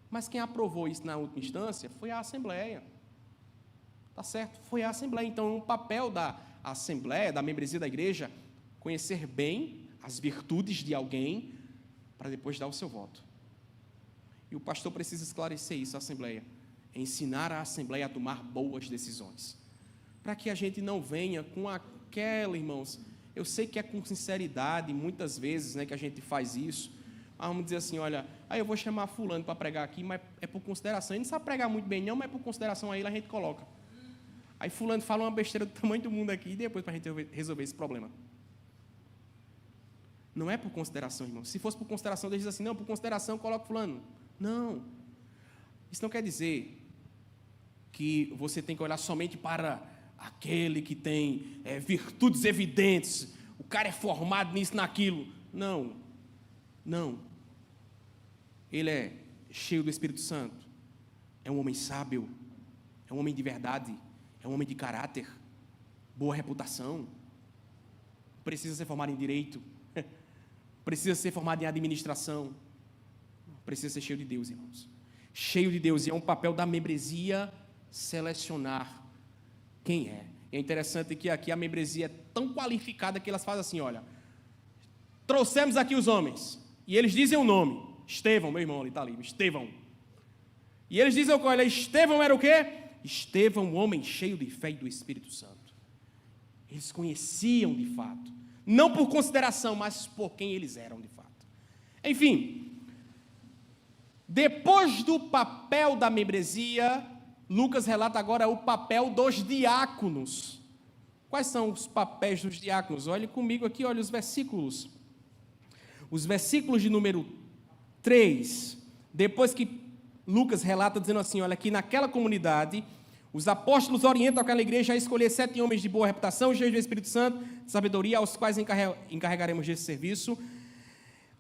Mas quem aprovou isso na última instância foi a Assembleia. Tá certo? Foi a Assembleia. Então, o papel da Assembleia, da membresia da igreja, conhecer bem as virtudes de alguém para depois dar o seu voto. E o pastor precisa esclarecer isso à Assembleia. Ensinar a Assembleia a tomar boas decisões. Para que a gente não venha com aquela, irmãos, eu sei que é com sinceridade, muitas vezes, né, que a gente faz isso. Vamos dizer assim, olha, eu vou chamar fulano para pregar aqui, mas é por consideração. Ele não sabe pregar muito bem não, mas é por consideração a ele a gente coloca. Aí fulano fala uma besteira do tamanho do mundo aqui, e depois para a gente resolver esse problema. Não é por consideração, irmão. Se fosse por consideração, Deus diz assim, não, por consideração coloca fulano. Não. Isso não quer dizer que você tem que olhar somente para aquele que tem virtudes evidentes, o cara é formado nisso, naquilo. Não. Não. Ele é cheio do Espírito Santo, é um homem sábio, é um homem de verdade, é um homem de caráter, boa reputação, precisa ser formado em direito, precisa ser formado em administração, precisa ser cheio de Deus, irmãos. Cheio de Deus, e é um papel da membresia selecionar quem é. É interessante que aqui a membresia é tão qualificada que elas fazem assim, olha, trouxemos aqui os homens, e eles dizem o nome, Estevão, meu irmão ali está ali, Estevão. E eles dizem, olha, Estevão era o quê? Estevão, um homem cheio de fé e do Espírito Santo. Eles conheciam de fato, não por consideração, mas por quem eles eram de fato. Enfim, depois do papel da membresia, Lucas relata agora o papel dos diáconos. Quais são os papéis dos diáconos? Olhe comigo aqui, olha os versículos. Os versículos de número 3, depois que Lucas relata dizendo assim, olha, que naquela comunidade, os apóstolos orientam aquela igreja a escolher 7 homens de boa reputação, cheios do Espírito Santo, de sabedoria, aos quais encarregaremos desse serviço.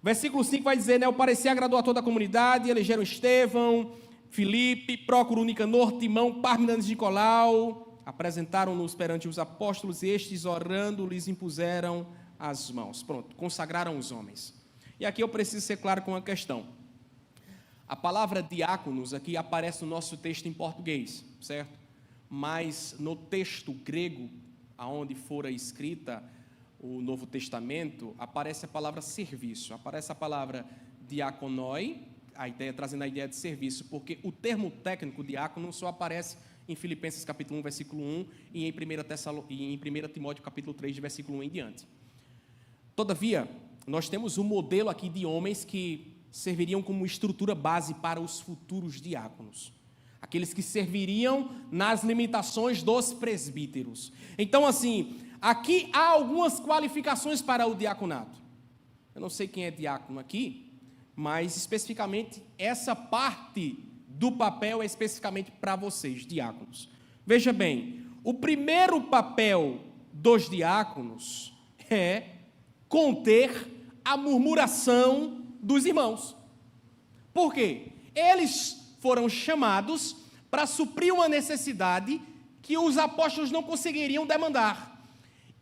Versículo 5 vai dizer, né, o parecer agradou a toda a comunidade, elegeram Estevão, Filipe, Prócoro, Nicanor, Timão, Pármenas de Nicolau, apresentaram-nos perante os apóstolos e estes, orando, lhes impuseram as mãos. Pronto, consagraram os homens. E aqui eu preciso ser claro com uma questão. A palavra diáconos aqui aparece no nosso texto em português, certo? Mas no texto grego, aonde fora escrita o Novo Testamento, aparece a palavra serviço, aparece a palavra diaconoi, trazendo a ideia de serviço, porque o termo técnico diácono só aparece em Filipenses capítulo 1, versículo 1, e em 1 Timóteo capítulo 3, de versículo 1 em diante. Todavia, nós temos um modelo aqui de homens que serviriam como estrutura base para os futuros diáconos, aqueles que serviriam nas limitações dos presbíteros. Então, assim, aqui há algumas qualificações para o diaconato. Eu não sei quem é diácono aqui, mas especificamente essa parte do papel é especificamente para vocês, diáconos. Veja bem, o primeiro papel dos diáconos é conter a murmuração dos irmãos. Por quê? Eles foram chamados para suprir uma necessidade que os apóstolos não conseguiriam demandar.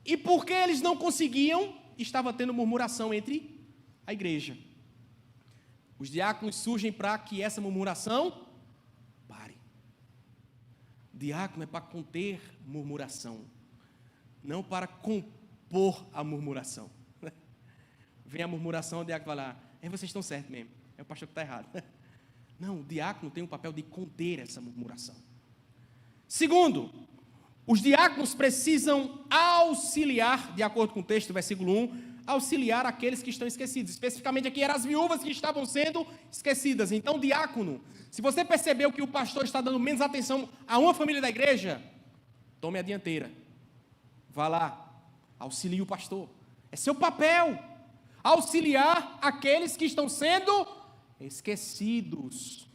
E porque eles não conseguiam, estava tendo murmuração entre a igreja. Os diáconos surgem para que essa murmuração pare. Diácono é para conter murmuração, não para compor a murmuração. Vem a murmuração, o diácono vai lá, vocês estão certos mesmo. É o pastor que está errado. Não, o diácono tem o papel de conter essa murmuração. Segundo, os diáconos precisam auxiliar, de acordo com o texto, versículo 1, auxiliar aqueles que estão esquecidos. Especificamente aqui eram as viúvas que estavam sendo esquecidas. Então, diácono, se você percebeu que o pastor está dando menos atenção a uma família da igreja, tome a dianteira. Vá lá, auxilie o pastor. É seu papel, auxiliar aqueles que estão sendo esquecidos.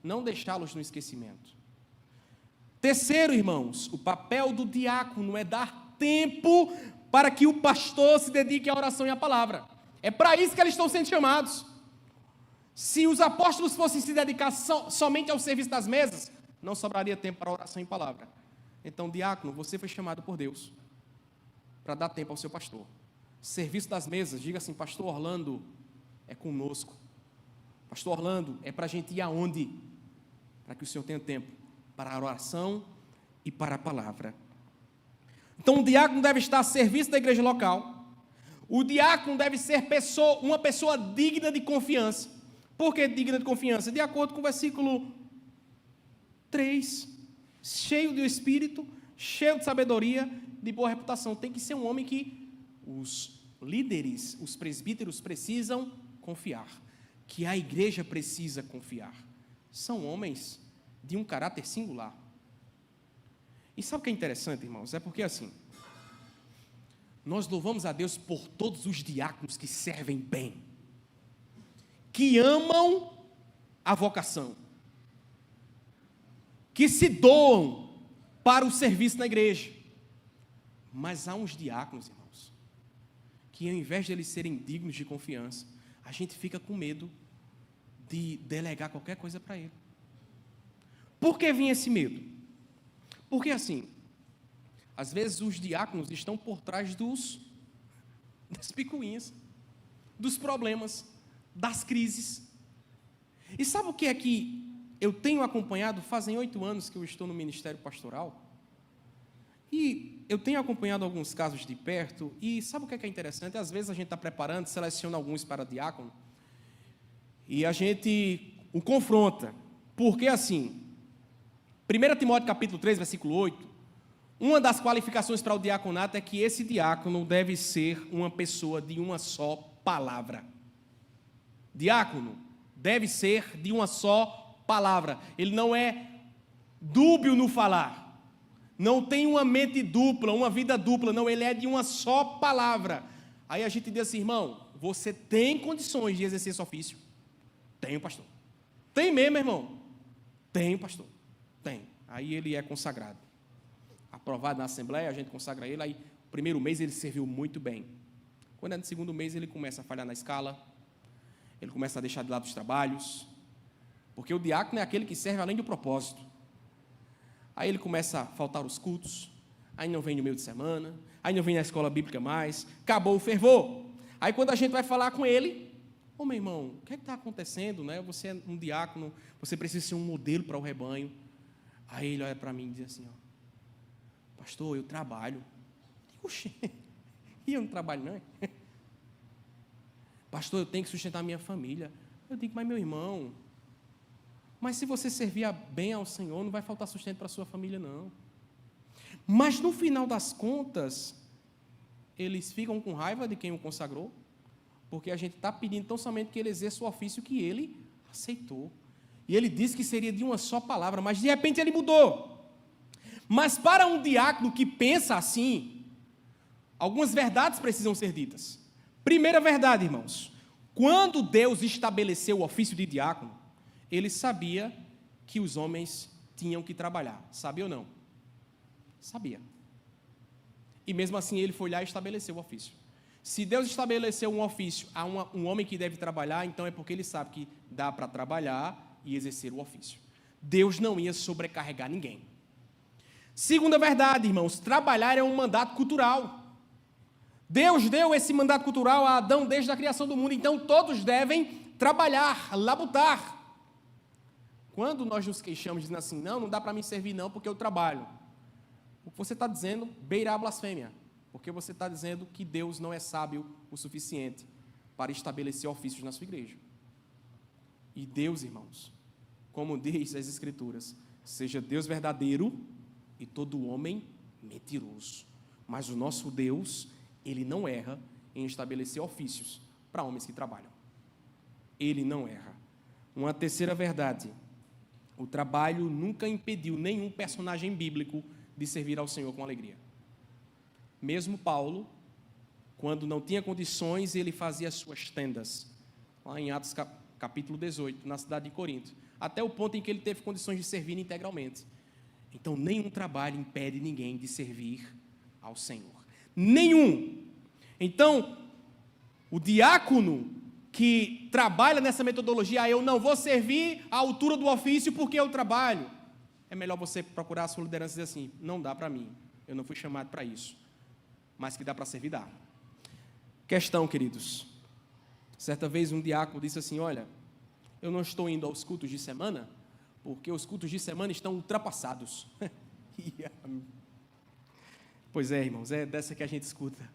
Não deixá-los no esquecimento. Terceiro, irmãos, o papel do diácono é dar tempo para que o pastor se dedique à oração e à palavra. É para isso que eles estão sendo chamados. Se os apóstolos fossem se dedicar somente ao serviço das mesas, não sobraria tempo para oração e palavra. Então, diácono, você foi chamado por Deus para dar tempo ao seu pastor. Serviço das mesas, diga assim, pastor Orlando é conosco. Pastor Orlando, é para a gente ir aonde? Para que o Senhor tenha tempo para a oração e para a palavra. Então, o diácono deve estar a serviço da igreja local. O diácono deve ser uma pessoa digna de confiança. Por que digna de confiança? De acordo com o versículo 3, cheio de espírito, cheio de sabedoria, de boa reputação. Tem que ser um homem que os líderes, os presbíteros precisam confiar, que a igreja precisa confiar. São homens de um caráter singular. E sabe o que é interessante, irmãos? É porque assim, nós louvamos a Deus por todos os diáconos que servem bem, que amam a vocação, que se doam para o serviço na igreja. Mas há uns diáconos, irmãos, que ao invés de eles serem dignos de confiança, a gente fica com medo de delegar qualquer coisa para ele. Por que vinha esse medo? Porque assim, às vezes os diáconos estão por trás das picuinhas, dos problemas, das crises. E sabe o que é que eu tenho acompanhado? Fazem 8 anos que eu estou no ministério pastoral. E eu tenho acompanhado alguns casos de perto. E sabe o que é interessante? Às vezes a gente está preparando, seleciona alguns para diácono. E a gente o confronta. Porque assim, 1 Timóteo capítulo 3, versículo 8, uma das qualificações para o diaconato é que esse diácono deve ser uma pessoa de uma só palavra. Diácono deve ser de uma só palavra. Ele não é dúbio no falar. Não tem uma mente dupla, uma vida dupla. Não, ele é de uma só palavra. Aí a gente diz assim, irmão, você tem condições de exercer esse ofício? Tenho, pastor. Tem mesmo, irmão? Tenho, pastor. Tem. Aí ele é consagrado. Aprovado na Assembleia, a gente consagra ele. Aí, no primeiro mês, ele serviu muito bem. Quando é no segundo mês, ele começa a falhar na escala. Ele começa a deixar de lado os trabalhos. Porque o diácono é aquele que serve além do propósito. Aí ele começa a faltar os cultos. Aí não vem no meio de semana. Aí não vem na escola bíblica mais. Acabou o fervor. Aí quando a gente vai falar com ele, ô meu irmão, o que é que está acontecendo? Né? Você é um diácono, você precisa ser um modelo para o rebanho. Aí ele olha para mim e diz assim, ó, pastor, eu trabalho. Eu digo, oxê, e eu não trabalho não? Pastor, eu tenho que sustentar minha família. Eu digo, mas meu irmão, mas se você servir bem ao Senhor, não vai faltar sustento para a sua família não. Mas no final das contas, eles ficam com raiva de quem o consagrou, porque a gente está pedindo tão somente que ele exerça o ofício que ele aceitou. E ele disse que seria de uma só palavra, mas de repente ele mudou. Mas para um diácono que pensa assim, algumas verdades precisam ser ditas. Primeira verdade, irmãos, quando Deus estabeleceu o ofício de diácono, ele sabia que os homens tinham que trabalhar. Sabia ou não? Sabia. E mesmo assim ele foi lá e estabeleceu o ofício. Se Deus estabeleceu um ofício a um homem que deve trabalhar, então é porque ele sabe que dá para trabalhar e exercer o ofício. Deus não ia sobrecarregar ninguém. Segunda verdade, irmãos, trabalhar é um mandato cultural. Deus deu esse mandato cultural a Adão desde a criação do mundo, então todos devem trabalhar, labutar. Quando nós nos queixamos dizendo assim, não dá para mim servir não, porque eu trabalho. O que você está dizendo beira a blasfêmia, porque você está dizendo que Deus não é sábio o suficiente para estabelecer ofícios na sua igreja. E Deus, irmãos, como diz as Escrituras, seja Deus verdadeiro e todo homem mentiroso. Mas o nosso Deus, Ele não erra em estabelecer ofícios para homens que trabalham. Ele não erra. Uma terceira verdade: o trabalho nunca impediu nenhum personagem bíblico de servir ao Senhor com alegria. Mesmo Paulo, quando não tinha condições, ele fazia as suas tendas, lá em Atos capítulo 18, na cidade de Corinto, até o ponto em que ele teve condições de servir integralmente. Então, nenhum trabalho impede ninguém de servir ao Senhor. Nenhum. Então, o diácono que trabalha nessa metodologia, eu não vou servir à altura do ofício porque eu trabalho, é melhor você procurar a sua liderança e dizer assim: não dá para mim, eu não fui chamado para isso, mas que dá para servir, dá. Questão, queridos, certa vez um diácono disse assim: olha, eu não estou indo aos cultos de semana, porque os cultos de semana estão ultrapassados. Pois é, irmãos, é dessa que a gente escuta.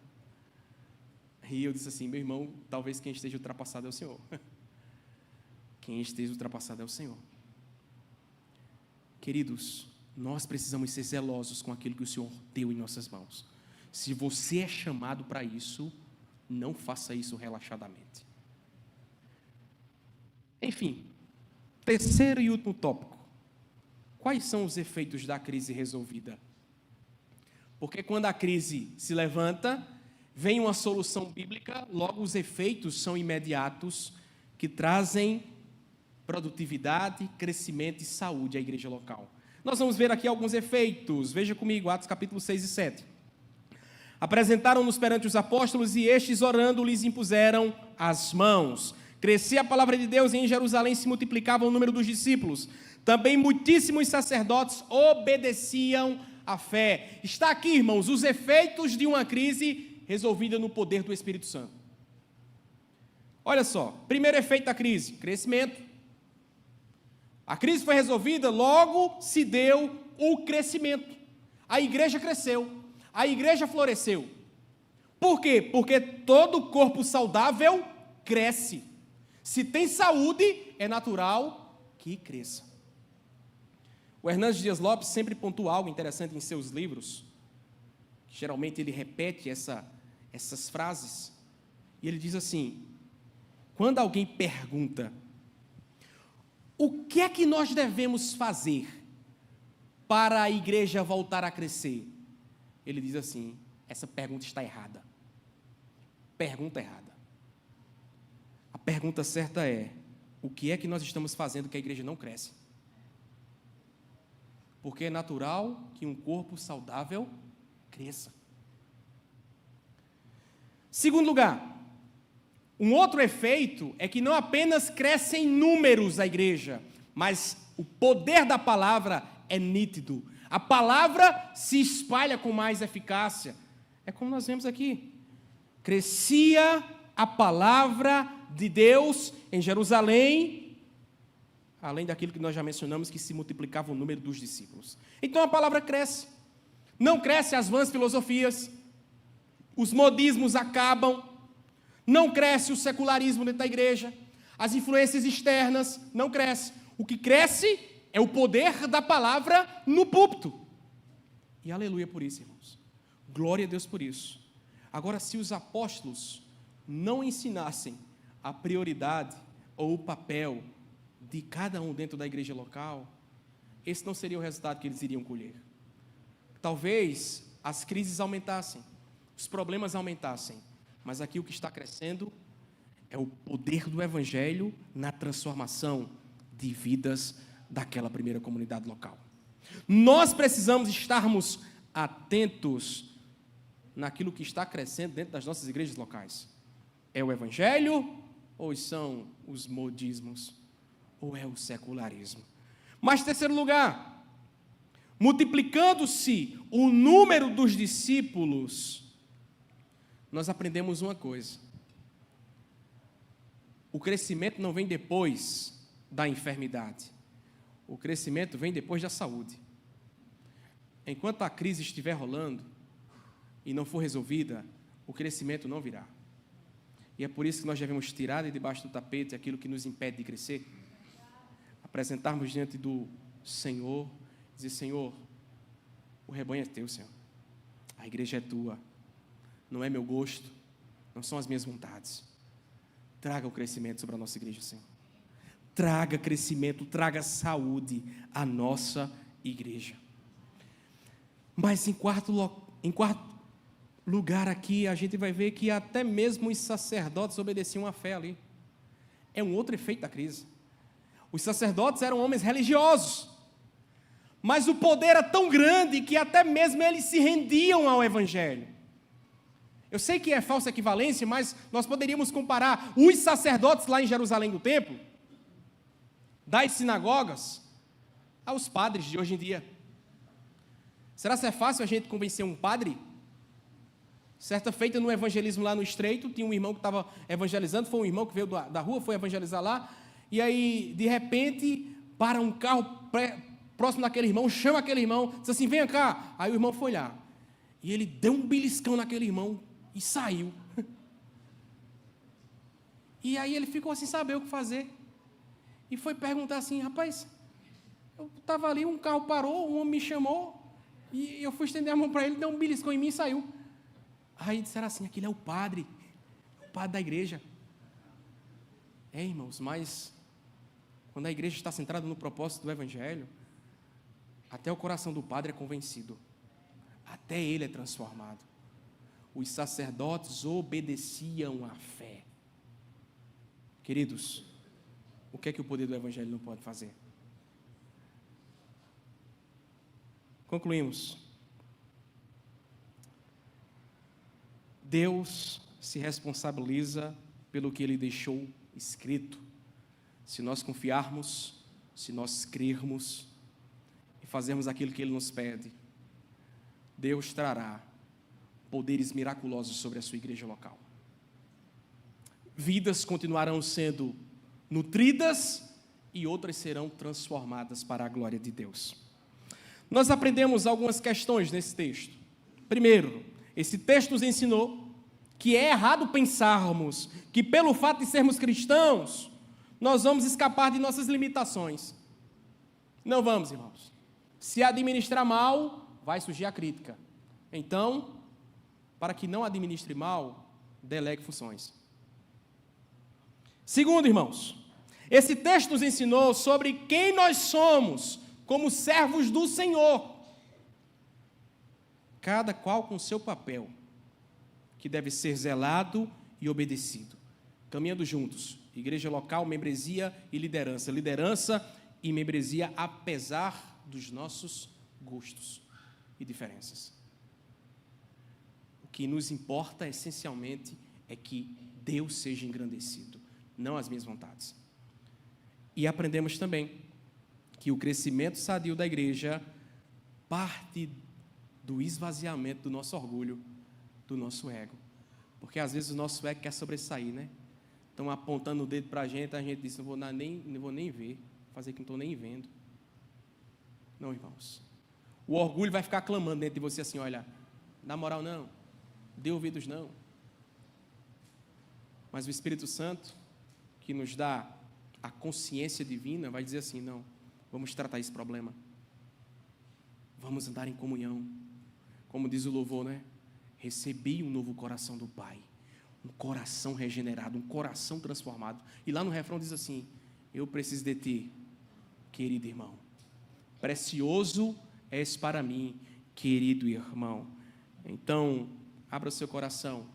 E eu disse assim: meu irmão, talvez quem esteja ultrapassado é o Senhor. Quem esteja ultrapassado é o Senhor. Queridos, nós precisamos ser zelosos com aquilo que o Senhor deu em nossas mãos. Se você é chamado para isso, não faça isso relaxadamente. Enfim, terceiro e último tópico: quais são os efeitos da crise resolvida? Porque quando a crise se levanta, vem uma solução bíblica, logo os efeitos são imediatos, que trazem produtividade, crescimento e saúde à igreja local. Nós vamos ver aqui alguns efeitos. Veja comigo, Atos capítulo 6 e 7. Apresentaram-nos perante os apóstolos, e estes, orando, lhes impuseram as mãos. Crescia a palavra de Deus, e em Jerusalém se multiplicava o número dos discípulos. Também muitíssimos sacerdotes obedeciam à fé. Está aqui, irmãos, os efeitos de uma crise resolvida no poder do Espírito Santo. Olha só, primeiro efeito da crise: crescimento. A crise foi resolvida, logo se deu o crescimento. A igreja cresceu, a igreja floresceu. Por quê? Porque todo corpo saudável cresce. Se tem saúde, é natural que cresça. O Hernandes Dias Lopes sempre pontua algo interessante em seus livros. Geralmente ele repete essas frases. E ele diz assim: quando alguém pergunta, o que é que nós devemos fazer para a igreja voltar a crescer? Ele diz assim: essa pergunta está errada. Pergunta errada. A pergunta certa é: o que é que nós estamos fazendo que a igreja não cresce? Porque é natural que um corpo saudável cresça. Segundo lugar, um outro efeito é que não apenas crescem números a igreja, mas o poder da palavra é nítido. A palavra se espalha com mais eficácia. É como nós vemos aqui. Crescia a palavra de Deus em Jerusalém, além daquilo que nós já mencionamos, que se multiplicava o número dos discípulos. Então a palavra cresce. Não cresce as vãs filosofias, os modismos acabam, não cresce o secularismo dentro da igreja, as influências externas não crescem. O que cresce é o poder da palavra no púlpito. E aleluia por isso, irmãos. Glória a Deus por isso. Agora, se os apóstolos não ensinassem a prioridade ou o papel de cada um dentro da igreja local, esse não seria o resultado que eles iriam colher. Talvez as crises aumentassem, os problemas aumentassem, mas aqui o que está crescendo é o poder do evangelho na transformação de vidas daquela primeira comunidade local. Nós precisamos estarmos atentos naquilo que está crescendo dentro das nossas igrejas locais. É o evangelho ou são os modismos? Ou é o secularismo? Mas, terceiro lugar, multiplicando-se o número dos discípulos, nós aprendemos uma coisa: o crescimento não vem depois da enfermidade, o crescimento vem depois da saúde. Enquanto a crise estiver rolando e não for resolvida, o crescimento não virá. E é por isso que nós devemos tirar de debaixo do tapete aquilo que nos impede de crescer, apresentarmos diante do Senhor, dizer: Senhor, o rebanho é teu, Senhor. A igreja é tua. Não é meu gosto, não são as minhas vontades. Traga o crescimento sobre a nossa igreja, Senhor. Traga crescimento, traga saúde à nossa igreja. Mas em quarto lugar aqui, a gente vai ver que até mesmo os sacerdotes obedeciam à fé ali. É um outro efeito da crise. Os sacerdotes eram homens religiosos, mas o poder era tão grande que até mesmo eles se rendiam ao Evangelho. Eu sei que é falsa equivalência, mas nós poderíamos comparar os sacerdotes lá em Jerusalém do templo, das sinagogas, aos padres de hoje em dia. Será que é fácil a gente convencer um padre? Certa feita no evangelismo lá no Estreito, tinha um irmão que estava evangelizando, foi um irmão que veio da rua, foi evangelizar lá, e aí, de repente, para um carro próximo daquele irmão, chama aquele irmão, diz assim: venha cá. Aí o irmão foi lá, e ele deu um beliscão naquele irmão e saiu. E aí ele ficou sem saber o que fazer, e foi perguntar assim: rapaz, eu estava ali, um carro parou, um homem me chamou, e eu fui estender a mão para ele, deu um beliscão em mim e saiu. Aí disseram assim: aquele é o padre da igreja. Irmãos, mas quando a igreja está centrada no propósito do Evangelho, até o coração do padre é convencido, até ele é transformado. Os sacerdotes obedeciam à fé. Queridos, o que é que o poder do Evangelho não pode fazer? Concluímos. Deus se responsabiliza pelo que Ele deixou escrito. Se nós confiarmos, se nós crermos e fazermos aquilo que Ele nos pede, Deus trará poderes miraculosos sobre a sua igreja local. Vidas continuarão sendo nutridas e outras serão transformadas para a glória de Deus. Nós aprendemos algumas questões nesse texto. Primeiro, esse texto nos ensinou que é errado pensarmos que pelo fato de sermos cristãos, nós vamos escapar de nossas limitações. Não vamos, irmãos. Se administrar mal, vai surgir a crítica. Então, para que não administre mal, delegue funções. Segundo, irmãos, esse texto nos ensinou sobre quem nós somos como servos do Senhor. Cada qual com seu papel, que deve ser zelado e obedecido. Caminhando juntos, igreja local, membresia e liderança. Liderança e membresia apesar dos nossos gostos e diferenças. O que nos importa essencialmente é que Deus seja engrandecido, não as minhas vontades. E aprendemos também que o crescimento sadio da igreja parte do esvaziamento do nosso orgulho, do nosso ego. Porque às vezes o nosso ego quer sobressair, né? Estão apontando o dedo para a gente diz: não vou nem ver, fazer que não estou nem vendo. Não, irmãos. O orgulho vai ficar clamando dentro de você assim: olha, na moral não, dê ouvidos não. Mas o Espírito Santo, que nos dá a consciência divina, vai dizer assim: não, vamos tratar esse problema. Vamos andar em comunhão. Como diz o louvor, né? Recebi um novo coração do Pai. Um coração regenerado, um coração transformado. E lá no refrão diz assim: eu preciso de ti, querido irmão. Precioso és para mim, querido irmão. Então, abra o seu coração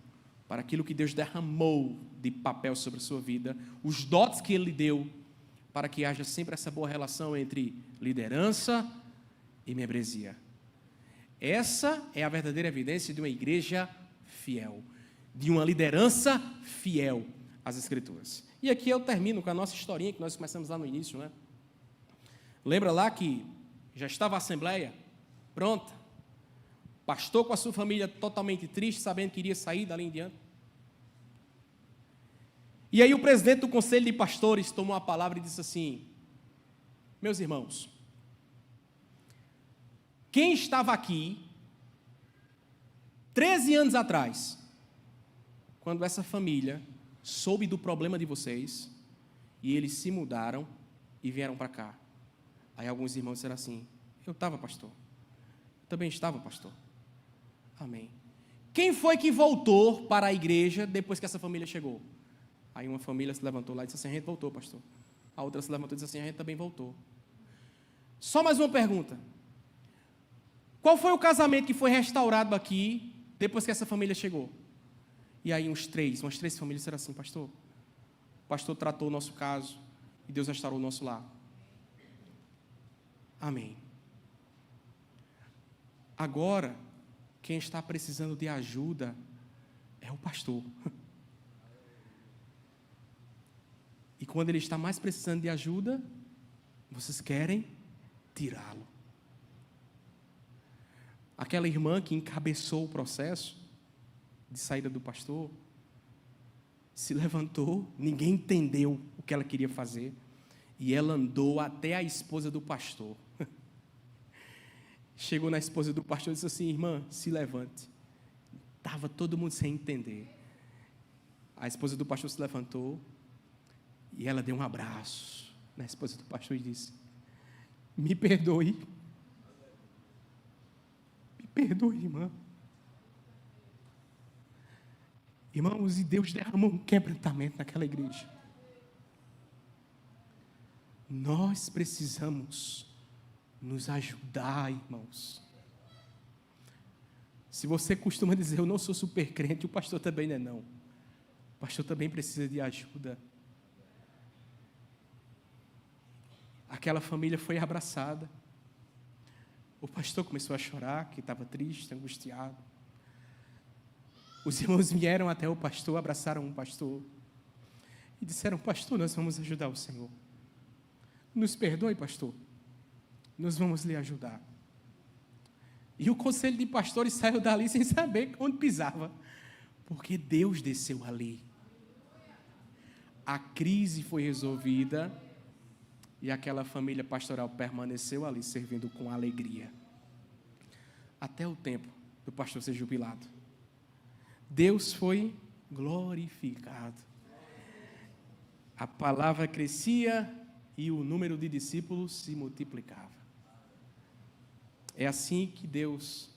para aquilo que Deus derramou de papel sobre a sua vida, os dotes que Ele lhe deu, para que haja sempre essa boa relação entre liderança e membresia. Essa é a verdadeira evidência de uma igreja fiel, de uma liderança fiel às Escrituras. E aqui eu termino com a nossa historinha que nós começamos lá no início, né? Lembra lá que já estava a assembleia pronta, pastor com a sua família totalmente triste, sabendo que iria sair dali em diante. E aí o presidente do conselho de pastores tomou a palavra e disse assim: meus irmãos, quem estava aqui 13 anos atrás, quando essa família soube do problema de vocês, e eles se mudaram, e vieram para cá. Aí alguns irmãos disseram assim: eu estava, pastor. Eu também estava, pastor. Amém. Quem foi que voltou para a igreja depois que essa família chegou? Aí uma família se levantou lá e disse assim: a gente voltou, pastor. A outra se levantou e disse assim: a gente também voltou. Só mais uma pergunta. Qual foi o casamento que foi restaurado aqui depois que essa família chegou? E aí umas três famílias disseram assim: pastor, o pastor tratou o nosso caso e Deus restaurou o nosso lar. Amém. Agora, quem está precisando de ajuda é o pastor. E quando ele está mais precisando de ajuda, vocês querem tirá-lo. Aquela irmã que encabeçou o processo de saída do pastor, se levantou, ninguém entendeu o que ela queria fazer, e ela andou até a esposa do pastor. Chegou na esposa do pastor e disse assim: irmã, se levante. Estava todo mundo sem entender. A esposa do pastor se levantou e ela deu um abraço na esposa do pastor e disse: me perdoe. Me perdoe, irmã. Irmãos, e Deus derramou um quebrantamento naquela igreja. Nós precisamos nos ajudar, irmãos. Se você costuma dizer: eu não sou super crente, o pastor também não é não. O pastor também precisa de ajuda. Aquela família foi abraçada. O pastor começou a chorar, que estava triste, angustiado. Os irmãos vieram até o pastor, abraçaram o pastor e disseram: pastor, nós vamos ajudar o Senhor. Nos perdoe, pastor. Nós vamos lhe ajudar. E o conselho de pastores saiu dali sem saber onde pisava, porque Deus desceu ali. A crise foi resolvida e aquela família pastoral permaneceu ali, servindo com alegria, até o tempo do pastor ser jubilado. Deus foi glorificado. A palavra crescia e o número de discípulos se multiplicava. É assim que Deus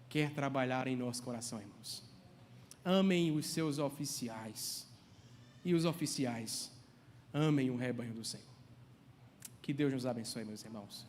quer trabalhar em nosso coração, irmãos. Amem os seus oficiais. E os oficiais amem o rebanho do Senhor. Que Deus nos abençoe, meus irmãos.